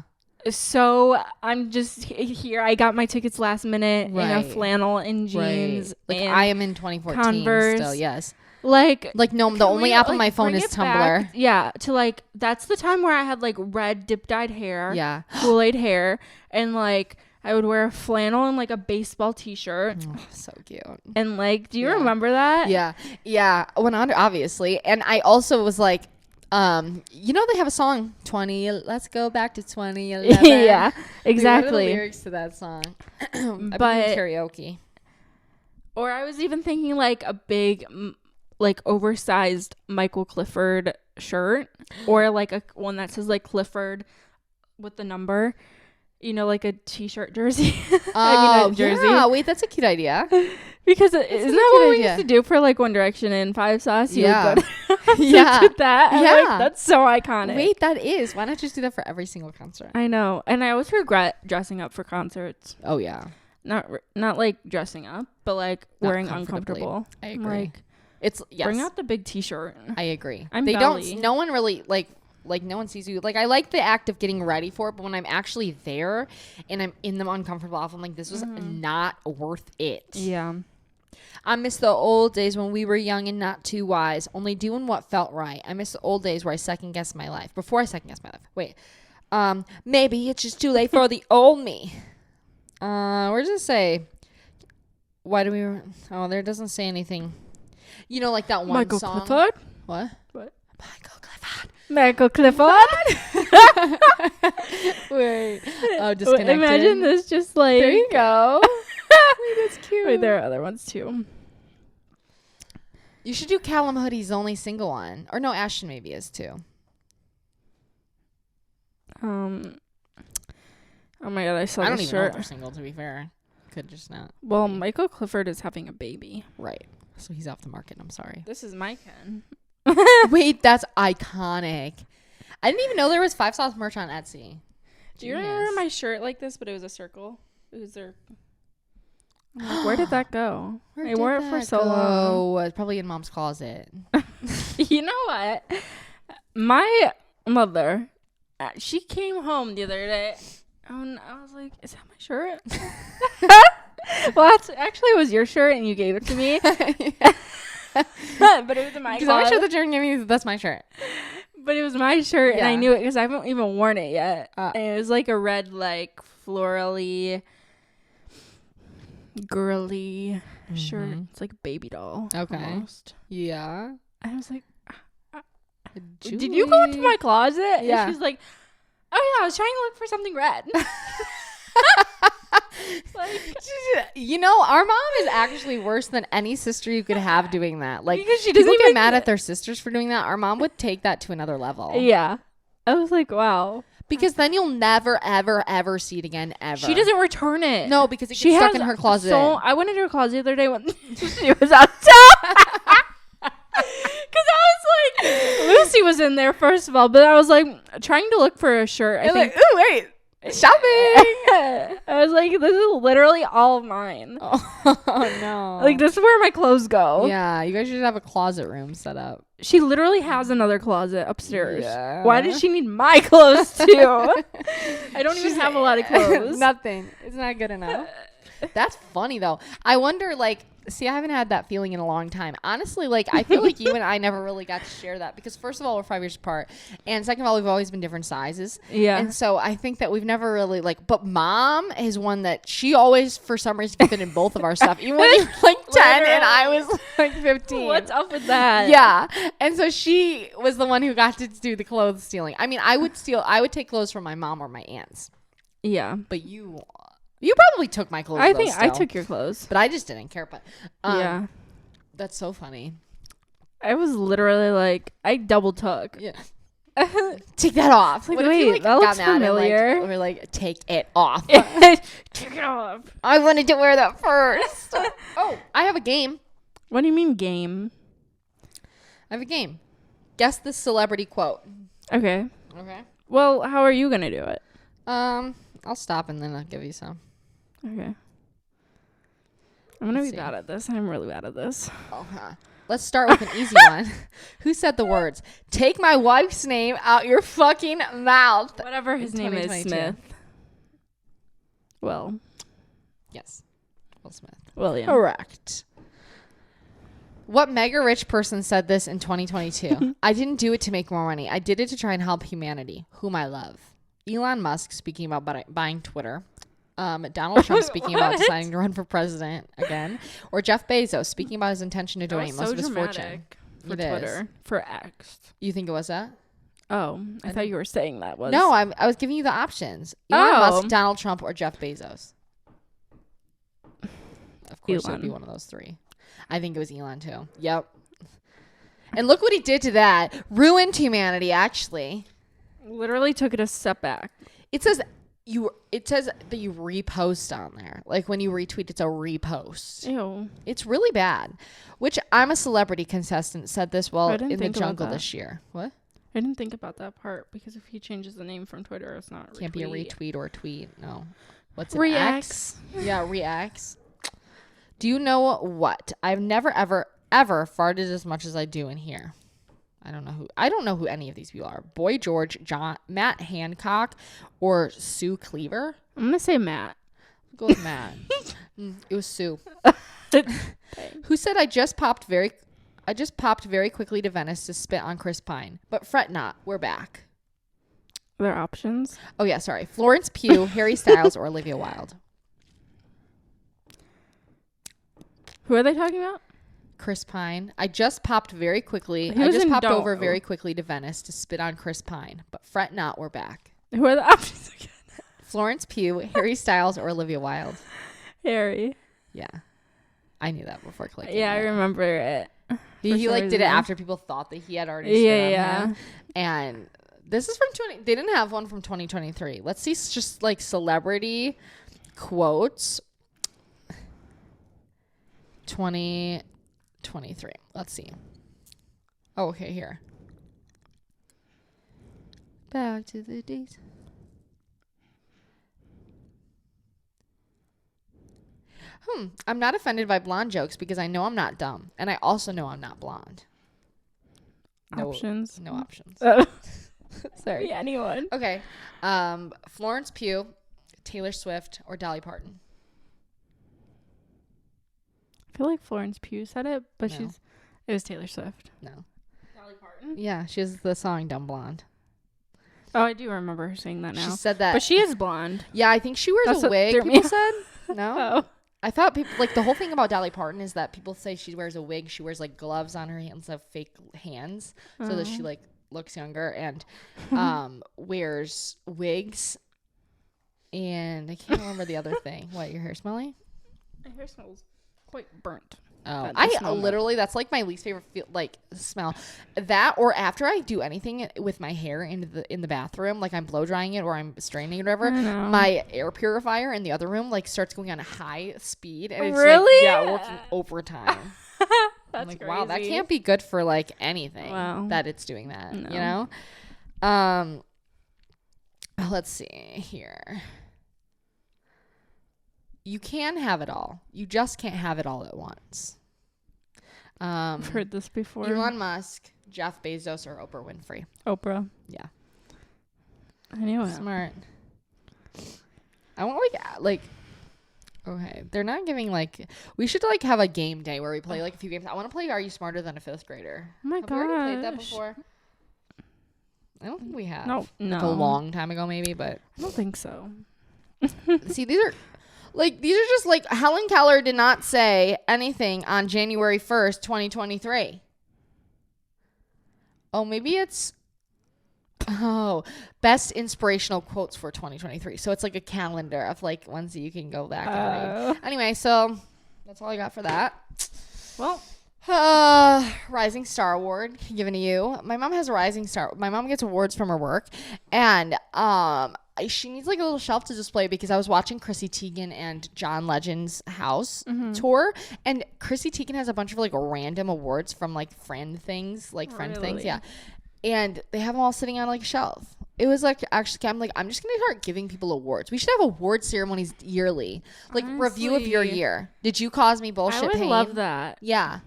Speaker 2: So I'm just here. I got my tickets last minute in a flannel and jeans.
Speaker 1: Like,
Speaker 2: and
Speaker 1: I am in 2014
Speaker 2: Converse.
Speaker 1: still. Yes.
Speaker 2: Like,
Speaker 1: no, the only app on my phone is Tumblr.
Speaker 2: Yeah, to like, that's the time where I had like red dip dyed hair.
Speaker 1: Yeah.
Speaker 2: Kool-Aid hair, and like I would wear a flannel and like a baseball t-shirt.
Speaker 1: Oh, so cute.
Speaker 2: And like, do you remember that?
Speaker 1: Yeah. Went on, obviously. And I also was like, you know, they have a song, let's go back to 2011.
Speaker 2: Yeah, exactly.
Speaker 1: What are the lyrics to that song?
Speaker 2: But
Speaker 1: karaoke.
Speaker 2: Or I was even thinking like a big, like oversized Michael Clifford shirt, or like one that says like Clifford with the number. You know, like a t-shirt jersey.
Speaker 1: Oh, a jersey. Yeah, wait, that's a cute idea.
Speaker 2: Because isn't that what we used to do for like One Direction and 5 Sauce?
Speaker 1: Yeah.
Speaker 2: With that.
Speaker 1: Yeah.
Speaker 2: Like, that's so iconic.
Speaker 1: Wait, that is. Why not just do that for every single concert?
Speaker 2: I know. And I always regret dressing up for concerts.
Speaker 1: Oh, yeah.
Speaker 2: Not like dressing up, but like not wearing uncomfortable.
Speaker 1: I agree.
Speaker 2: Like, bring out the big t-shirt.
Speaker 1: I agree.
Speaker 2: Belly.
Speaker 1: No one really like no one sees you. Like, I like the act of getting ready for it, but when I'm actually there and I'm in the uncomfortable outfit, I'm like, this was not worth it.
Speaker 2: Yeah.
Speaker 1: I miss the old days when we were young and not too wise, only doing what felt right. I miss the old days where I second guessed my life. Before I second guessed my life. Wait. Maybe it's just too late for the old me. Where does it say? Why do we? Oh, there doesn't say anything. You know, like that one
Speaker 2: Michael
Speaker 1: song.
Speaker 2: Clifford?
Speaker 1: What?
Speaker 2: Michael Clifford.
Speaker 1: Wait. Oh, disconnected.
Speaker 2: Imagine this just like.
Speaker 1: There you go. Wait, that's cute.
Speaker 2: Wait, there are other ones too.
Speaker 1: You should do Callum Hoodie's only single one. Or no, Ashton maybe is too.
Speaker 2: Oh my god, I saw
Speaker 1: I don't
Speaker 2: this
Speaker 1: even know if
Speaker 2: shirt.
Speaker 1: they're single, to be fair. Could just not.
Speaker 2: Well, Michael Clifford is having a baby.
Speaker 1: Right. So he's off the market. I'm sorry.
Speaker 2: This is my Ken.
Speaker 1: Wait, that's iconic. I didn't even know there was 5 Sauce merch on Etsy.
Speaker 2: Do you remember my shirt like this, but it was a circle? It was there. Like, where did that go? I wore it for so long.
Speaker 1: It's probably in Mom's closet.
Speaker 2: You know what? My mother, she came home the other day. And I was like, is that my shirt? Well, it was your shirt and you gave it to me. But it was in my closet.
Speaker 1: I'm sure that you're giving me, that's my shirt.
Speaker 2: But it was my shirt and I knew it because I haven't even worn it yet. And it was like a red, like, florally, girly shirt. It's like a baby doll.
Speaker 1: Okay.
Speaker 2: Almost.
Speaker 1: Yeah.
Speaker 2: And I was like, did you go into my closet?
Speaker 1: Yeah.
Speaker 2: And she's like, oh yeah, I was trying to look for something red. Like,
Speaker 1: you know, our mom is actually worse than any sister you could have doing that. Like,
Speaker 2: because she doesn't
Speaker 1: people
Speaker 2: even
Speaker 1: get mad at their sisters for doing that. Our mom would take that to another level.
Speaker 2: Yeah. I was like, wow.
Speaker 1: Because then you'll never, ever, ever see it again, ever.
Speaker 2: She doesn't return it.
Speaker 1: No, because it gets stuck in her closet.
Speaker 2: So I went into her closet the other day when she was outside. Because I was like, Lucy was in there, first of all. But I was like, trying to look for a shirt.
Speaker 1: You're like, ooh, wait. Shopping.
Speaker 2: I was like, this is literally all of mine.
Speaker 1: Oh, no.
Speaker 2: Like, this is where my clothes go.
Speaker 1: Yeah, you guys should have a closet room set up.
Speaker 2: She literally has another closet upstairs.
Speaker 1: Yeah.
Speaker 2: Why did she need my clothes too? I don't even have a lot of clothes.
Speaker 1: Nothing. It's not good enough. That's funny, though. I wonder, like, See, I haven't had that feeling in a long time. Honestly, like, I feel like you and I never really got to share that because, first of all, we're 5 years apart. And second of all, we've always been different sizes.
Speaker 2: Yeah.
Speaker 1: And so I think that we've never really, like, but mom is one that she always, for some reason, could fit in both of our stuff. Even when you were like 10 and I was like 15.
Speaker 2: What's up with that?
Speaker 1: Yeah. And so she was the one who got to do the clothes stealing. I mean, I would take clothes from my mom or my aunts.
Speaker 2: Yeah.
Speaker 1: But you probably took my clothes.
Speaker 2: I think I
Speaker 1: still.
Speaker 2: took your clothes.
Speaker 1: But I just didn't care. But
Speaker 2: yeah.
Speaker 1: That's so funny.
Speaker 2: I was literally like, I double took.
Speaker 1: Yeah. Take that off.
Speaker 2: Like,
Speaker 1: what
Speaker 2: wait,
Speaker 1: if you, like,
Speaker 2: that looks familiar.
Speaker 1: And, like, we're like, take it off.
Speaker 2: Take it off.
Speaker 1: I wanted to wear that first. Oh, I have a game.
Speaker 2: What do you mean game?
Speaker 1: I have a game. Guess the celebrity quote.
Speaker 2: Okay.
Speaker 1: Okay.
Speaker 2: Well, how are you going to do it?
Speaker 1: I'll stop and then I'll give you some.
Speaker 2: Okay. I'm going to be bad at this. I'm really bad at this.
Speaker 1: Okay. Let's start with an easy one. Who said the words, "Take my wife's name out your fucking mouth"?
Speaker 2: Whatever his name is, Smith. Well.
Speaker 1: Yes. Will Smith.
Speaker 2: William.
Speaker 1: Correct. What mega rich person said this in 2022? I didn't do it to make more money. I did it to try and help humanity, whom I love. Elon Musk speaking about buying Twitter. Donald Trump speaking about deciding to run for president again. Or Jeff Bezos speaking about his intention to donate most of his fortune.
Speaker 2: For Twitter. For X.
Speaker 1: You think it was that?
Speaker 2: Oh, I thought you were saying that was.
Speaker 1: No, I was giving you the options. Elon Musk, Donald Trump, or Jeff Bezos. Of course, it would be one of those three. I think it was Elon too. Yep. And look what he did to that. Ruined humanity, actually.
Speaker 2: Literally took it a step back.
Speaker 1: It says that you repost on there. Like when you retweet, it's a repost.
Speaker 2: Ew.
Speaker 1: It's really bad. Which I'm a celebrity contestant said this while in the jungle
Speaker 2: that.
Speaker 1: this year. What?
Speaker 2: I didn't think about that part because if he changes the name from Twitter, it's not
Speaker 1: Can't be a retweet or a tweet. No. What's it?
Speaker 2: Reacts.
Speaker 1: Yeah, reacts. Do you know what? I've never ever farted as much as I do in here. I don't know who any of these people are. Boy George, Matt Hancock, or Sue Cleaver.
Speaker 2: I'm gonna say Matt.
Speaker 1: Go with Matt. It was Sue. Who said I just popped very quickly to Venice to spit on Chris Pine. But fret not, we're back.
Speaker 2: There are options.
Speaker 1: Oh yeah, sorry. Florence Pugh, Harry Styles, or Olivia Wilde.
Speaker 2: Who are they talking about?
Speaker 1: Chris Pine. I just popped very quickly. Over very quickly to Venice to spit on Chris Pine. But fret not, we're back.
Speaker 2: Who are the options again?
Speaker 1: Florence Pugh, Harry Styles, or Olivia Wilde.
Speaker 2: Harry.
Speaker 1: Yeah. I knew that before clicking.
Speaker 2: Yeah, I remember it.
Speaker 1: He like did it after people thought that he had already spit on him. And this is from they didn't have one from 2023. Let's see just like celebrity quotes. 2023. Let's see. Oh, okay, here. Back to the days. I'm not offended by blonde jokes because I know I'm not dumb. And I also know I'm not blonde.
Speaker 2: Options?
Speaker 1: No options.
Speaker 2: Sorry, anyone.
Speaker 1: Okay. Florence Pugh, Taylor Swift, or Dolly Parton.
Speaker 2: I feel like Florence Pugh said it, but
Speaker 1: No.
Speaker 2: it was Taylor Swift.
Speaker 1: No.
Speaker 2: Dolly Parton?
Speaker 1: Yeah, she has the song Dumb Blonde.
Speaker 2: Oh, I do remember her saying that now.
Speaker 1: She said that.
Speaker 2: But she is blonde.
Speaker 1: Yeah, I think she wears
Speaker 2: That's
Speaker 1: a wig,
Speaker 2: what threw
Speaker 1: people
Speaker 2: me
Speaker 1: said. No?
Speaker 2: Oh.
Speaker 1: I thought people, like, the whole thing about Dolly Parton is that people say she wears a wig. She wears, like, gloves on her hands, have fake hands, so that she, like, looks younger, and wears wigs. And I can't remember the other thing. What, your hair smelly?
Speaker 2: My hair smells quite burnt.
Speaker 1: Oh, that's like my least favorite smell. That, or after I do anything with my hair in the bathroom, like I'm blow drying it or I'm straightening it or whatever, my air purifier in the other room like starts going on a high speed and it's
Speaker 2: really?
Speaker 1: Working overtime.
Speaker 2: That's
Speaker 1: I'm like,
Speaker 2: crazy.
Speaker 1: wow, that can't be good for like anything that it's doing that,
Speaker 2: No.
Speaker 1: you know? Let's see here. You can have it all. You just can't have it all at once.
Speaker 2: I've heard this before.
Speaker 1: Elon Musk, Jeff Bezos, or Oprah Winfrey.
Speaker 2: Oprah.
Speaker 1: Yeah.
Speaker 2: I knew it.
Speaker 1: Smart. I want like Okay. They're not giving like, we should like have a game day where we play like a few games. I want to play Are You Smarter Than a Fifth Grader?
Speaker 2: Oh my
Speaker 1: Have we already played that
Speaker 2: gosh.
Speaker 1: before? I don't think we have.
Speaker 2: No.
Speaker 1: Like a long time ago maybe, but.
Speaker 2: I don't think so.
Speaker 1: See, these are just like Helen Keller did not say anything on January 1st, 2023. Oh, maybe it's best inspirational quotes for 2023. So it's like a calendar of like ones that you can go back and read. Anyway, so that's all I got for that.
Speaker 2: Well,
Speaker 1: Rising Star Award given to you. My mom has a Rising Star. My mom gets awards from her work, and she needs like a little shelf to display because I was watching Chrissy Teigen and John Legend's house tour, and Chrissy Teigen has a bunch of like random awards from like friend things, yeah, and they have them all sitting on like a shelf. It was like, actually, I'm like, I'm just gonna start giving people awards. We should have award ceremonies yearly, like review of your year. Did you cause me bullshit?
Speaker 2: I would
Speaker 1: pain?
Speaker 2: love that.
Speaker 1: Yeah,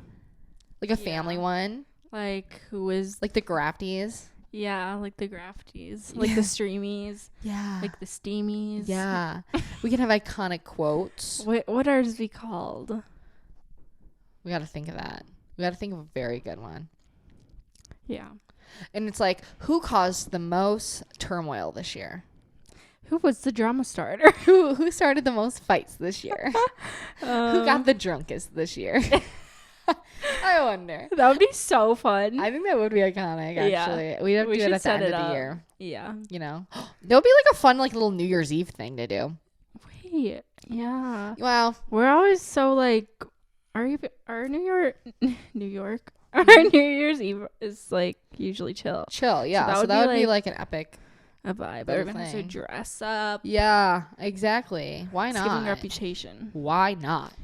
Speaker 1: like a family one.
Speaker 2: Like who is
Speaker 1: like the Grafties?
Speaker 2: Yeah, like the Grafties, like the Streamies.
Speaker 1: Yeah,
Speaker 2: like the Steamies.
Speaker 1: Yeah, we can have iconic quotes.
Speaker 2: What ours be called?
Speaker 1: We got to think of that. We got to think of a very good one.
Speaker 2: Yeah.
Speaker 1: And it's like, who caused the most turmoil this year?
Speaker 2: Who was the drama starter?
Speaker 1: Who started the most fights this year? Who got the drunkest this year? I wonder.
Speaker 2: That would be so fun.
Speaker 1: I think that would be iconic, actually. Yeah. We'd have to do it at the end of the year.
Speaker 2: Yeah.
Speaker 1: You know? That would be like a fun, like, little New Year's Eve thing to do.
Speaker 2: Wait. Yeah.
Speaker 1: Well.
Speaker 2: We're always so, like, our New Year's Eve is, like, usually chill.
Speaker 1: Chill, yeah. So that would be like an epic.
Speaker 2: A vibe. Everyone has to dress up.
Speaker 1: Yeah, exactly. Why not?
Speaker 2: It's giving reputation.
Speaker 1: Why not?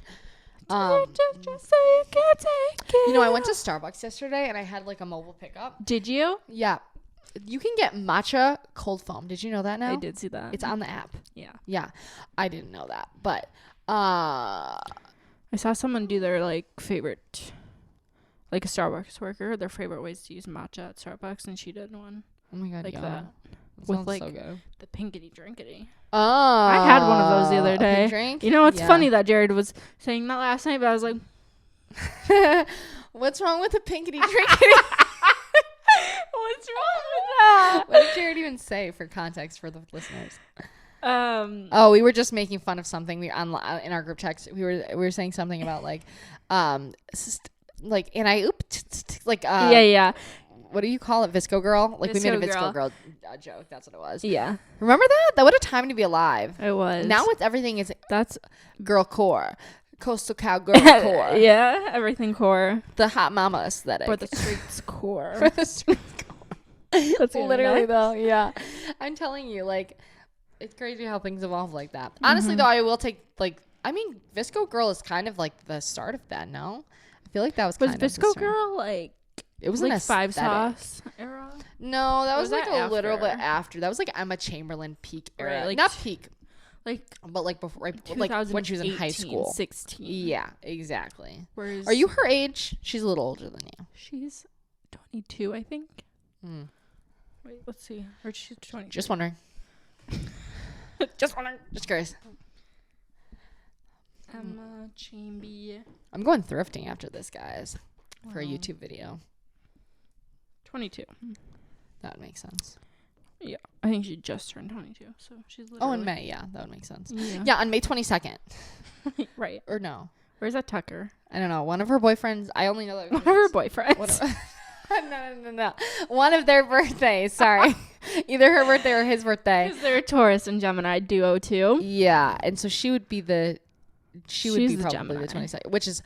Speaker 2: Just so you can take it.
Speaker 1: You know, I went to Starbucks yesterday and I had like a mobile pickup.
Speaker 2: Did you?
Speaker 1: Yeah. You can get matcha cold foam. Did you know that now?
Speaker 2: I did see that.
Speaker 1: It's on the app.
Speaker 2: Yeah.
Speaker 1: Yeah. I didn't know that. But
Speaker 2: I saw someone do their like favorite, like a Starbucks worker, their favorite ways to use matcha at Starbucks, and she did one.
Speaker 1: Oh my god,
Speaker 2: like
Speaker 1: yeah.
Speaker 2: that.
Speaker 1: With like so good.
Speaker 2: The pinkity drinkity.
Speaker 1: Oh,
Speaker 2: I had one of those the other day.
Speaker 1: Drink?
Speaker 2: You know, it's funny that Jared was saying that last night, but I was like,
Speaker 1: what's wrong with the pinkity drinkity?
Speaker 2: What's wrong with that?
Speaker 1: What did Jared even say for context for the listeners? We were just making fun of something we in our group text. We were saying something about like like, and I like
Speaker 2: yeah.
Speaker 1: What do you call it? Visco girl? Like
Speaker 2: Visco
Speaker 1: we made a Visco girl joke. That's what it was.
Speaker 2: Yeah.
Speaker 1: Remember that? What a time to be alive.
Speaker 2: It was.
Speaker 1: Now it's everything is
Speaker 2: that's
Speaker 1: girl core. Coastal cow girl core.
Speaker 2: Yeah. Everything core.
Speaker 1: The hot mama aesthetic.
Speaker 2: For the streets core.
Speaker 1: For the streets core.
Speaker 2: That's
Speaker 1: literally though. Yeah. I'm telling you, like, it's crazy how things evolve like that. Honestly though, I will take like, I mean, Visco girl is kind of like the start of that. No, I feel like that was kind of
Speaker 2: Visco girl like.
Speaker 1: It was
Speaker 2: like
Speaker 1: an
Speaker 2: 5 sauce era.
Speaker 1: No, that was like a
Speaker 2: after?
Speaker 1: little bit after. That was like Emma Chamberlain peak era.
Speaker 2: Right, like
Speaker 1: not peak,
Speaker 2: like
Speaker 1: but like before, right, like when she was in high school.
Speaker 2: 16.
Speaker 1: Yeah, exactly.
Speaker 2: Whereas
Speaker 1: are you her age? She's a little older than you.
Speaker 2: She's 22, I think. Wait, let's see. Or she's 20.
Speaker 1: Just wondering. Just wondering. Just curious.
Speaker 2: Emma Chamby.
Speaker 1: I'm going thrifting after this, guys, for a YouTube video.
Speaker 2: 22.
Speaker 1: That would make sense.
Speaker 2: Yeah, I think she just turned 22, so she's literally...
Speaker 1: Oh, in May, yeah, that would make sense.
Speaker 2: Yeah,
Speaker 1: on May 22nd.
Speaker 2: Right.
Speaker 1: Or no.
Speaker 2: Where's that Tucker?
Speaker 1: I don't know. One of her boyfriends, I only know that.
Speaker 2: One of her boyfriends.
Speaker 1: No. One of their birthdays, sorry. Either her birthday or his birthday.
Speaker 2: Because they're a Taurus and Gemini duo, too.
Speaker 1: Yeah, and so she would be She would be probably the 22nd, which is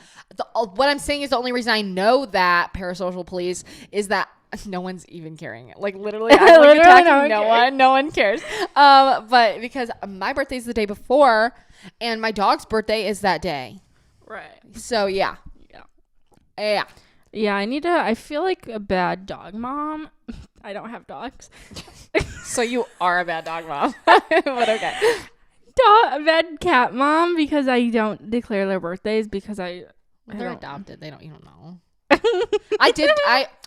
Speaker 1: what I'm saying is the only reason I know that parasocial police is that no one's even caring. Like literally, I'm like attacking no one cares. But because my birthday is the day before, and my dog's birthday is that day.
Speaker 2: Right.
Speaker 1: So yeah.
Speaker 2: I feel like a bad dog mom. I don't have dogs.
Speaker 1: So you are a bad dog mom. But okay.
Speaker 2: Bad cat mom because I don't declare their birthdays because
Speaker 1: they're adopted. You don't know. I did.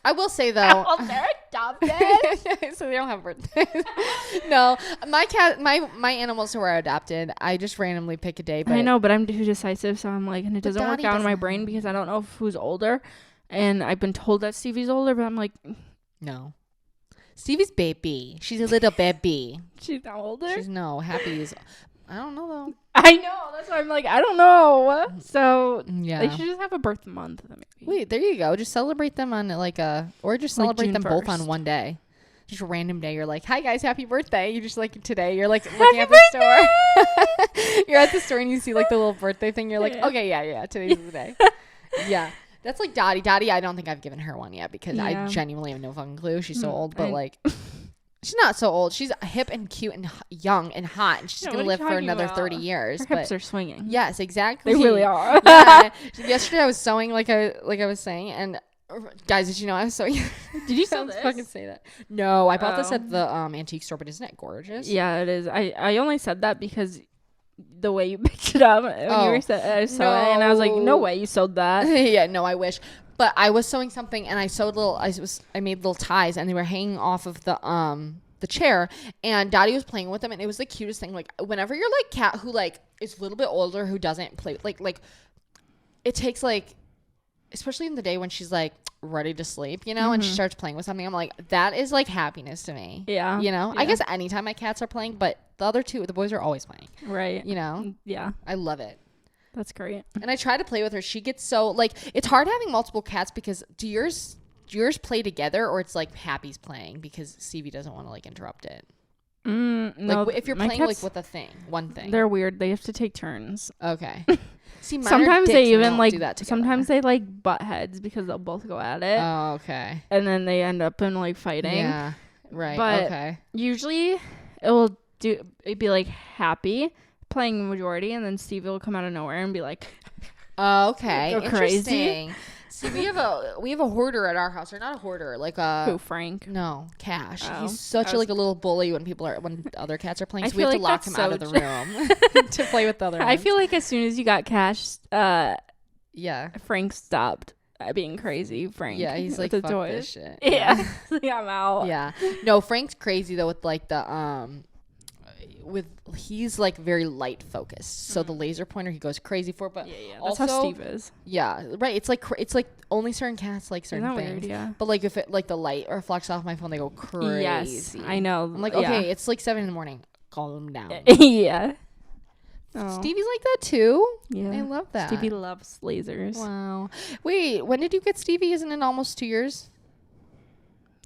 Speaker 1: I will say though.
Speaker 2: Well, they're adopted.
Speaker 1: So they don't have birthdays. No, my animals who are adopted, I just randomly pick a day. But
Speaker 2: I know, but I'm too decisive, so I'm like, and it doesn't work
Speaker 1: Dottie
Speaker 2: out in my
Speaker 1: doesn't
Speaker 2: brain
Speaker 1: have-
Speaker 2: because I don't know who's older. And I've been told that Stevie's older, but I'm like,
Speaker 1: no. Stevie's baby. She's a little baby.
Speaker 2: she's not older.
Speaker 1: She's Happy is. I don't know though.
Speaker 2: I know. That's why I'm like, I don't know. So
Speaker 1: Yeah.
Speaker 2: they should just have a birth month. Maybe.
Speaker 1: Wait, there you go. Just celebrate them on or just
Speaker 2: Like
Speaker 1: celebrate
Speaker 2: June
Speaker 1: them both
Speaker 2: 1st.
Speaker 1: on one day. Just a random day. You're like, hi guys, happy birthday. You just like today. You're like looking at the store. You're at the store and you see like the little birthday thing. You're like,
Speaker 2: Yeah.
Speaker 1: okay, yeah, today's the day. Yeah. That's like Dottie. Dottie, I don't think I've given her one yet because I
Speaker 2: Yeah.
Speaker 1: genuinely have no fucking clue. She's so old, but
Speaker 2: I-
Speaker 1: like, she's not so old. She's hip and cute and young and hot, and she's
Speaker 2: Yeah,
Speaker 1: gonna
Speaker 2: what are
Speaker 1: live
Speaker 2: you
Speaker 1: for
Speaker 2: talking
Speaker 1: another
Speaker 2: about?
Speaker 1: 30 years.
Speaker 2: Her
Speaker 1: But
Speaker 2: hips are swinging.
Speaker 1: yes, exactly.
Speaker 2: They really are.
Speaker 1: Yeah. Yesterday I was sewing like I was saying, and guys, did you know I was sewing?
Speaker 2: Did you sew
Speaker 1: Don't
Speaker 2: this?
Speaker 1: fucking say that. No, I bought this
Speaker 2: Oh.
Speaker 1: at the antique store, but isn't it gorgeous?
Speaker 2: Yeah, it is. I only said that because the way you picked it up when you were sewing, and I was like, no
Speaker 1: No.
Speaker 2: way you sewed that.
Speaker 1: Yeah, no, I wish. But I was sewing something, and I sewed I made little ties, and they were hanging off of the chair, and Dottie was playing with them, and it was the cutest thing. Like whenever you're like cat who like is a little bit older who doesn't play like it takes like, especially in the day when she's like ready to sleep, and she starts playing with something, I'm like, that is like happiness to me.
Speaker 2: Yeah.
Speaker 1: I
Speaker 2: Yeah.
Speaker 1: guess anytime my cats are playing, but the other two, the boys are always playing.
Speaker 2: Right. Yeah.
Speaker 1: I love it.
Speaker 2: That's great.
Speaker 1: And I try to play with her. She gets so like, it's hard having multiple cats because do yours play together, or it's like Happy's playing because Stevie doesn't want to like interrupt it?
Speaker 2: No,
Speaker 1: Like if you're
Speaker 2: my
Speaker 1: playing like
Speaker 2: cats,
Speaker 1: with one thing.
Speaker 2: they're weird. They have to take turns.
Speaker 1: Okay. See, mine are
Speaker 2: Sometimes
Speaker 1: dicks
Speaker 2: they
Speaker 1: and
Speaker 2: even
Speaker 1: won't
Speaker 2: like
Speaker 1: do that together.
Speaker 2: sometimes they like butt heads because they'll both go at it,
Speaker 1: Oh, okay.
Speaker 2: and then they end up in like fighting.
Speaker 1: Yeah. Right.
Speaker 2: But
Speaker 1: okay.
Speaker 2: Usually it'd be like Happy playing the majority, and then Stevie will come out of nowhere and be like,
Speaker 1: Oh, okay.
Speaker 2: Go crazy.
Speaker 1: Interesting. See, we have a hoarder at our house, or not a hoarder, like a
Speaker 2: "Who, Frank?"
Speaker 1: no, Cash.
Speaker 2: Oh.
Speaker 1: He's such a little bully when other cats are playing.
Speaker 2: I
Speaker 1: So we have
Speaker 2: feel
Speaker 1: to
Speaker 2: like
Speaker 1: lock
Speaker 2: that's
Speaker 1: him out of the room to play with the other.
Speaker 2: I
Speaker 1: ones.
Speaker 2: feel like as soon as you got Cash,
Speaker 1: Yeah.
Speaker 2: Frank stopped being crazy. Frank,
Speaker 1: Yeah, he's like,
Speaker 2: with
Speaker 1: fuck
Speaker 2: the
Speaker 1: this
Speaker 2: toys.
Speaker 1: shit.
Speaker 2: Yeah, like, I'm out.
Speaker 1: Yeah. No, Frank's crazy though with like the he's like very light focused. So the laser pointer he goes crazy for, but
Speaker 2: Yeah.
Speaker 1: also,
Speaker 2: That's how Steve is.
Speaker 1: Yeah, right. It's like only certain cats like certain
Speaker 2: Isn't that
Speaker 1: things.
Speaker 2: weird? Yeah.
Speaker 1: But like if it like the light reflects off my phone, they go crazy.
Speaker 2: Yes, I know.
Speaker 1: I'm like,
Speaker 2: yeah.
Speaker 1: okay, it's like 7 a.m. Calm down.
Speaker 2: Yeah. Oh.
Speaker 1: Stevie's like that too.
Speaker 2: Yeah.
Speaker 1: I love that.
Speaker 2: Stevie loves lasers.
Speaker 1: Wow. Wait, when did you get Stevie? Isn't it almost 2 years?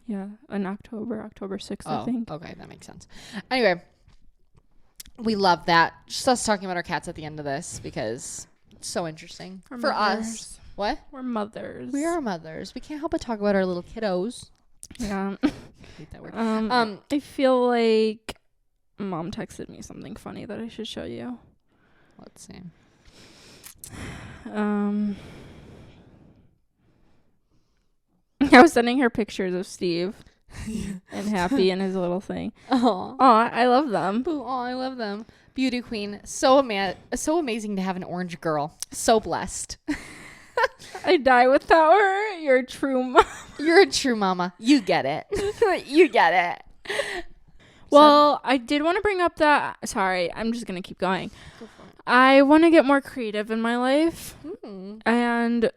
Speaker 2: Yeah, in October 6th, I think.
Speaker 1: Okay, that makes sense. Anyway, we love that. Just us talking about our cats at the end of this because it's so interesting
Speaker 2: We're
Speaker 1: for us.
Speaker 2: mothers.
Speaker 1: What?
Speaker 2: We're mothers.
Speaker 1: We are mothers. We can't help but talk about our little kiddos.
Speaker 2: Yeah.
Speaker 1: I hate that word.
Speaker 2: I feel like Mom texted me something funny that I should show you.
Speaker 1: Let's see.
Speaker 2: I was sending her pictures of Steve and Happy and his little thing.
Speaker 1: Oh,
Speaker 2: I love them.
Speaker 1: I love them. Beauty queen. So amazing to have an orange girl. So blessed.
Speaker 2: I die without her. You're a true mom.
Speaker 1: You're a true mama. You get it. You get it.
Speaker 2: Well, I did want to bring up that. Sorry, I'm just going to keep going. I want to get more creative in my life. And,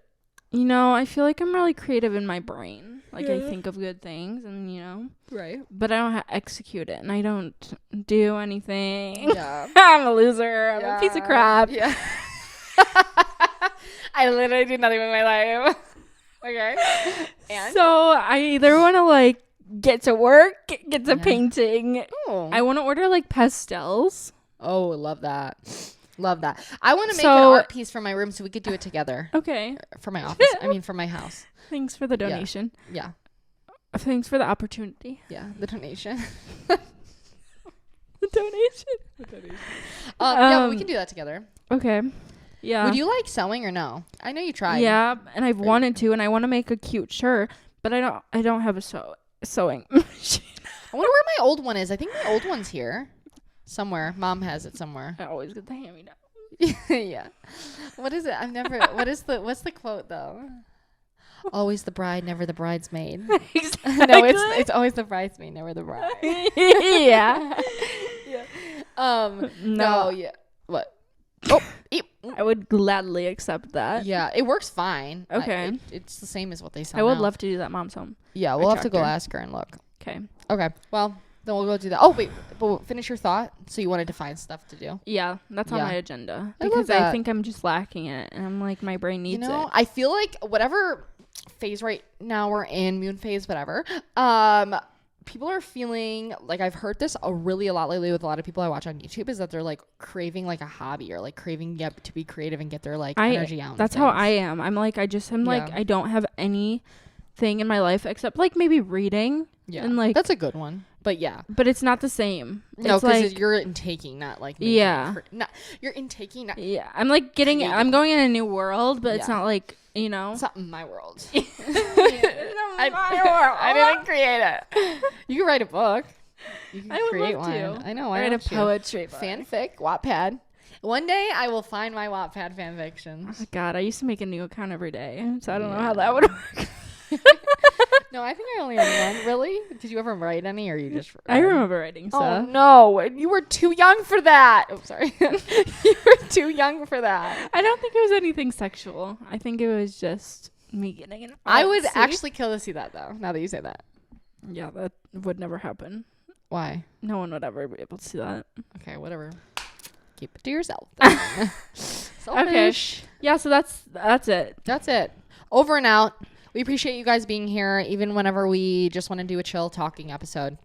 Speaker 2: I feel like I'm really creative in my brain. Like, I think of good things and,
Speaker 1: Right.
Speaker 2: but I don't execute it. And I don't do anything.
Speaker 1: Yeah.
Speaker 2: I'm a loser. I'm a piece of crap.
Speaker 1: Yeah. I literally do nothing with my life. Okay. And?
Speaker 2: So I either want to, get to work, get to painting.
Speaker 1: Oh.
Speaker 2: I want to order, pastels.
Speaker 1: Oh, love that. Love that. I want to make an
Speaker 2: So-
Speaker 1: art piece for my room so we could do it together.
Speaker 2: Okay.
Speaker 1: For my office. For my house.
Speaker 2: Thanks for the donation.
Speaker 1: Yeah.
Speaker 2: Thanks for the opportunity.
Speaker 1: Yeah. The donation.
Speaker 2: The donation.
Speaker 1: Yeah, we can do that together.
Speaker 2: Okay. Yeah.
Speaker 1: Would you like sewing or no? I know you tried.
Speaker 2: Yeah, and I've wanted to, and I want to make a cute shirt, but I don't have a sewing machine.
Speaker 1: I wonder where my old one is. I think my old one's here. Somewhere. Mom has it somewhere.
Speaker 2: I always get the hand-me-down.
Speaker 1: Yeah. What is it? What's the quote though? Always the bride, never the bridesmaid.
Speaker 2: Exactly.
Speaker 1: No, it's always the bridesmaid, never the bride.
Speaker 2: Yeah.
Speaker 1: No, yeah. What? Oh,
Speaker 2: I would gladly accept that.
Speaker 1: yeah, it works fine.
Speaker 2: Okay.
Speaker 1: It's the same as what they sell
Speaker 2: I would
Speaker 1: now.
Speaker 2: love to do that mom's home.
Speaker 1: Yeah,
Speaker 2: I
Speaker 1: we'll have to
Speaker 2: checked
Speaker 1: go
Speaker 2: her.
Speaker 1: ask her and look.
Speaker 2: Okay.
Speaker 1: Okay, well, then we'll go do that. Oh, wait, but finish your thought. So you wanted to find stuff to do.
Speaker 2: Yeah, that's on
Speaker 1: Yeah.
Speaker 2: my agenda.
Speaker 1: I love
Speaker 2: Because
Speaker 1: that.
Speaker 2: I think I'm just lacking it. And I'm like, my brain needs it.
Speaker 1: I feel like whatever phase right now we're in, moon phase, whatever, people are feeling like, I've heard this a lot lately with a lot of people I watch on YouTube, is that they're like craving like a hobby or like craving to be creative and get their like energy out.
Speaker 2: That's how I am. I'm like, I don't have anything in my life except like maybe reading.
Speaker 1: Yeah,
Speaker 2: and like
Speaker 1: that's a good one. But yeah,
Speaker 2: but it's not the same.
Speaker 1: no,
Speaker 2: it's
Speaker 1: because
Speaker 2: like,
Speaker 1: you're intaking, not like making
Speaker 2: yeah,
Speaker 1: you're intaking. Not,
Speaker 2: yeah. I'm like I'm going in a new world, but it's
Speaker 1: Yeah.
Speaker 2: not like, you know.
Speaker 1: it's not my world.
Speaker 2: I
Speaker 1: didn't create it. You can write a book. You can
Speaker 2: I would
Speaker 1: create
Speaker 2: love
Speaker 1: one.
Speaker 2: to.
Speaker 1: I know.
Speaker 2: write a
Speaker 1: want you.
Speaker 2: poetry book.
Speaker 1: Fanfic, Wattpad. One day I will find my Wattpad fan fictions.
Speaker 2: Oh God, I used to make a new account every day, so I don't know how that would work.
Speaker 1: No, I think I only had one. Really? Did you ever write any, or you just?
Speaker 2: I remember writing
Speaker 1: Oh
Speaker 2: stuff.
Speaker 1: no! You were too young for that. Oh, sorry. You were too young for that.
Speaker 2: I don't think it was anything sexual. I think it was just me getting it.
Speaker 1: I would actually kill to see that, though. Now that you say that.
Speaker 2: Yeah, that would never happen.
Speaker 1: Why?
Speaker 2: No one would ever be able to see that.
Speaker 1: Okay, whatever. Keep it to yourself.
Speaker 2: Okay. Yeah, so that's it.
Speaker 1: That's it. Over and out. We appreciate you guys being here, even whenever we just want to do a chill talking episode.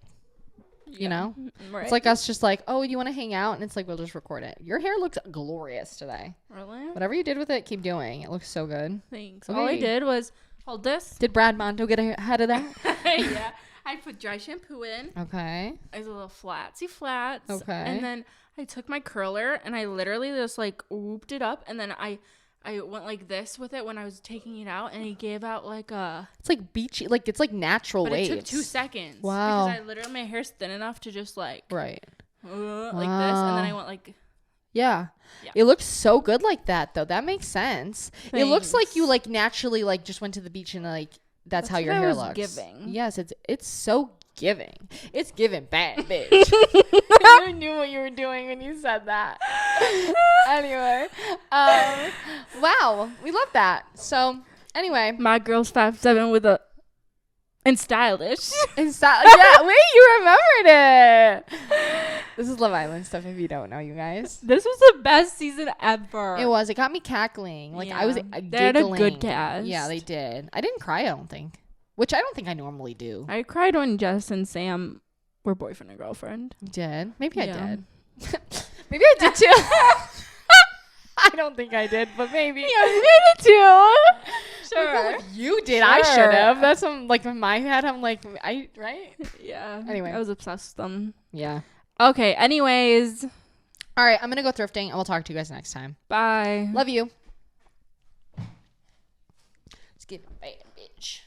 Speaker 1: You know?
Speaker 2: Right.
Speaker 1: It's like us just like, oh, you want to hang out? And it's like, we'll just record it. Your hair looks glorious today.
Speaker 2: Really?
Speaker 1: Whatever you did with it, keep doing. It looks so good.
Speaker 2: Thanks.
Speaker 1: Okay.
Speaker 2: All I did was hold this.
Speaker 1: Did Brad Monto get ahead of that?
Speaker 2: Yeah. I put dry shampoo in.
Speaker 1: Okay.
Speaker 2: It was a little flatsy flats.
Speaker 1: Okay.
Speaker 2: And then I took my curler and I literally just like whooped it up. And then I went like this with it when I was taking it out, and it gave out like a...
Speaker 1: It's like beachy. Like, it's like natural
Speaker 2: But
Speaker 1: waves.
Speaker 2: it took 2 seconds.
Speaker 1: Wow.
Speaker 2: Because I literally, my hair's thin enough to just like...
Speaker 1: Right.
Speaker 2: Like this. And then I went like...
Speaker 1: Yeah.
Speaker 2: Yeah.
Speaker 1: It looks so good like that, though. That makes sense. It looks like
Speaker 2: Thanks.
Speaker 1: you like naturally like just went to the beach and like that's how
Speaker 2: That's
Speaker 1: your
Speaker 2: what I
Speaker 1: hair
Speaker 2: was
Speaker 1: looks.
Speaker 2: giving.
Speaker 1: Yes, it's so giving. It's giving bad, bitch. I knew what you were doing when you said that. Anyway, wow, we love that. So anyway,
Speaker 2: My girl's 5'7" with a... And stylish.
Speaker 1: yeah, wait, you remembered it. This is Love Island stuff if you don't know, you guys.
Speaker 2: This was the best season ever.
Speaker 1: It was. It got me cackling. Like, I was giggling.
Speaker 2: They had a good cast.
Speaker 1: Yeah, they did. I didn't cry, I don't think. Which I don't think I normally do.
Speaker 2: I cried when Jess and Sam were boyfriend and girlfriend.
Speaker 1: You did? Maybe I
Speaker 2: Yeah.
Speaker 1: did. Maybe I did too. I don't think I did, but maybe.
Speaker 2: Yeah, we did too. Sure.
Speaker 1: If you did. I
Speaker 2: Sure.
Speaker 1: should have. That's like in my head. I'm like, right?
Speaker 2: Yeah.
Speaker 1: Anyway.
Speaker 2: I was obsessed with them.
Speaker 1: Yeah.
Speaker 2: Okay. Anyways.
Speaker 1: All right. I'm going to go thrifting and we'll talk to you guys next time.
Speaker 2: Bye.
Speaker 1: Love you. Let's get a bad bitch.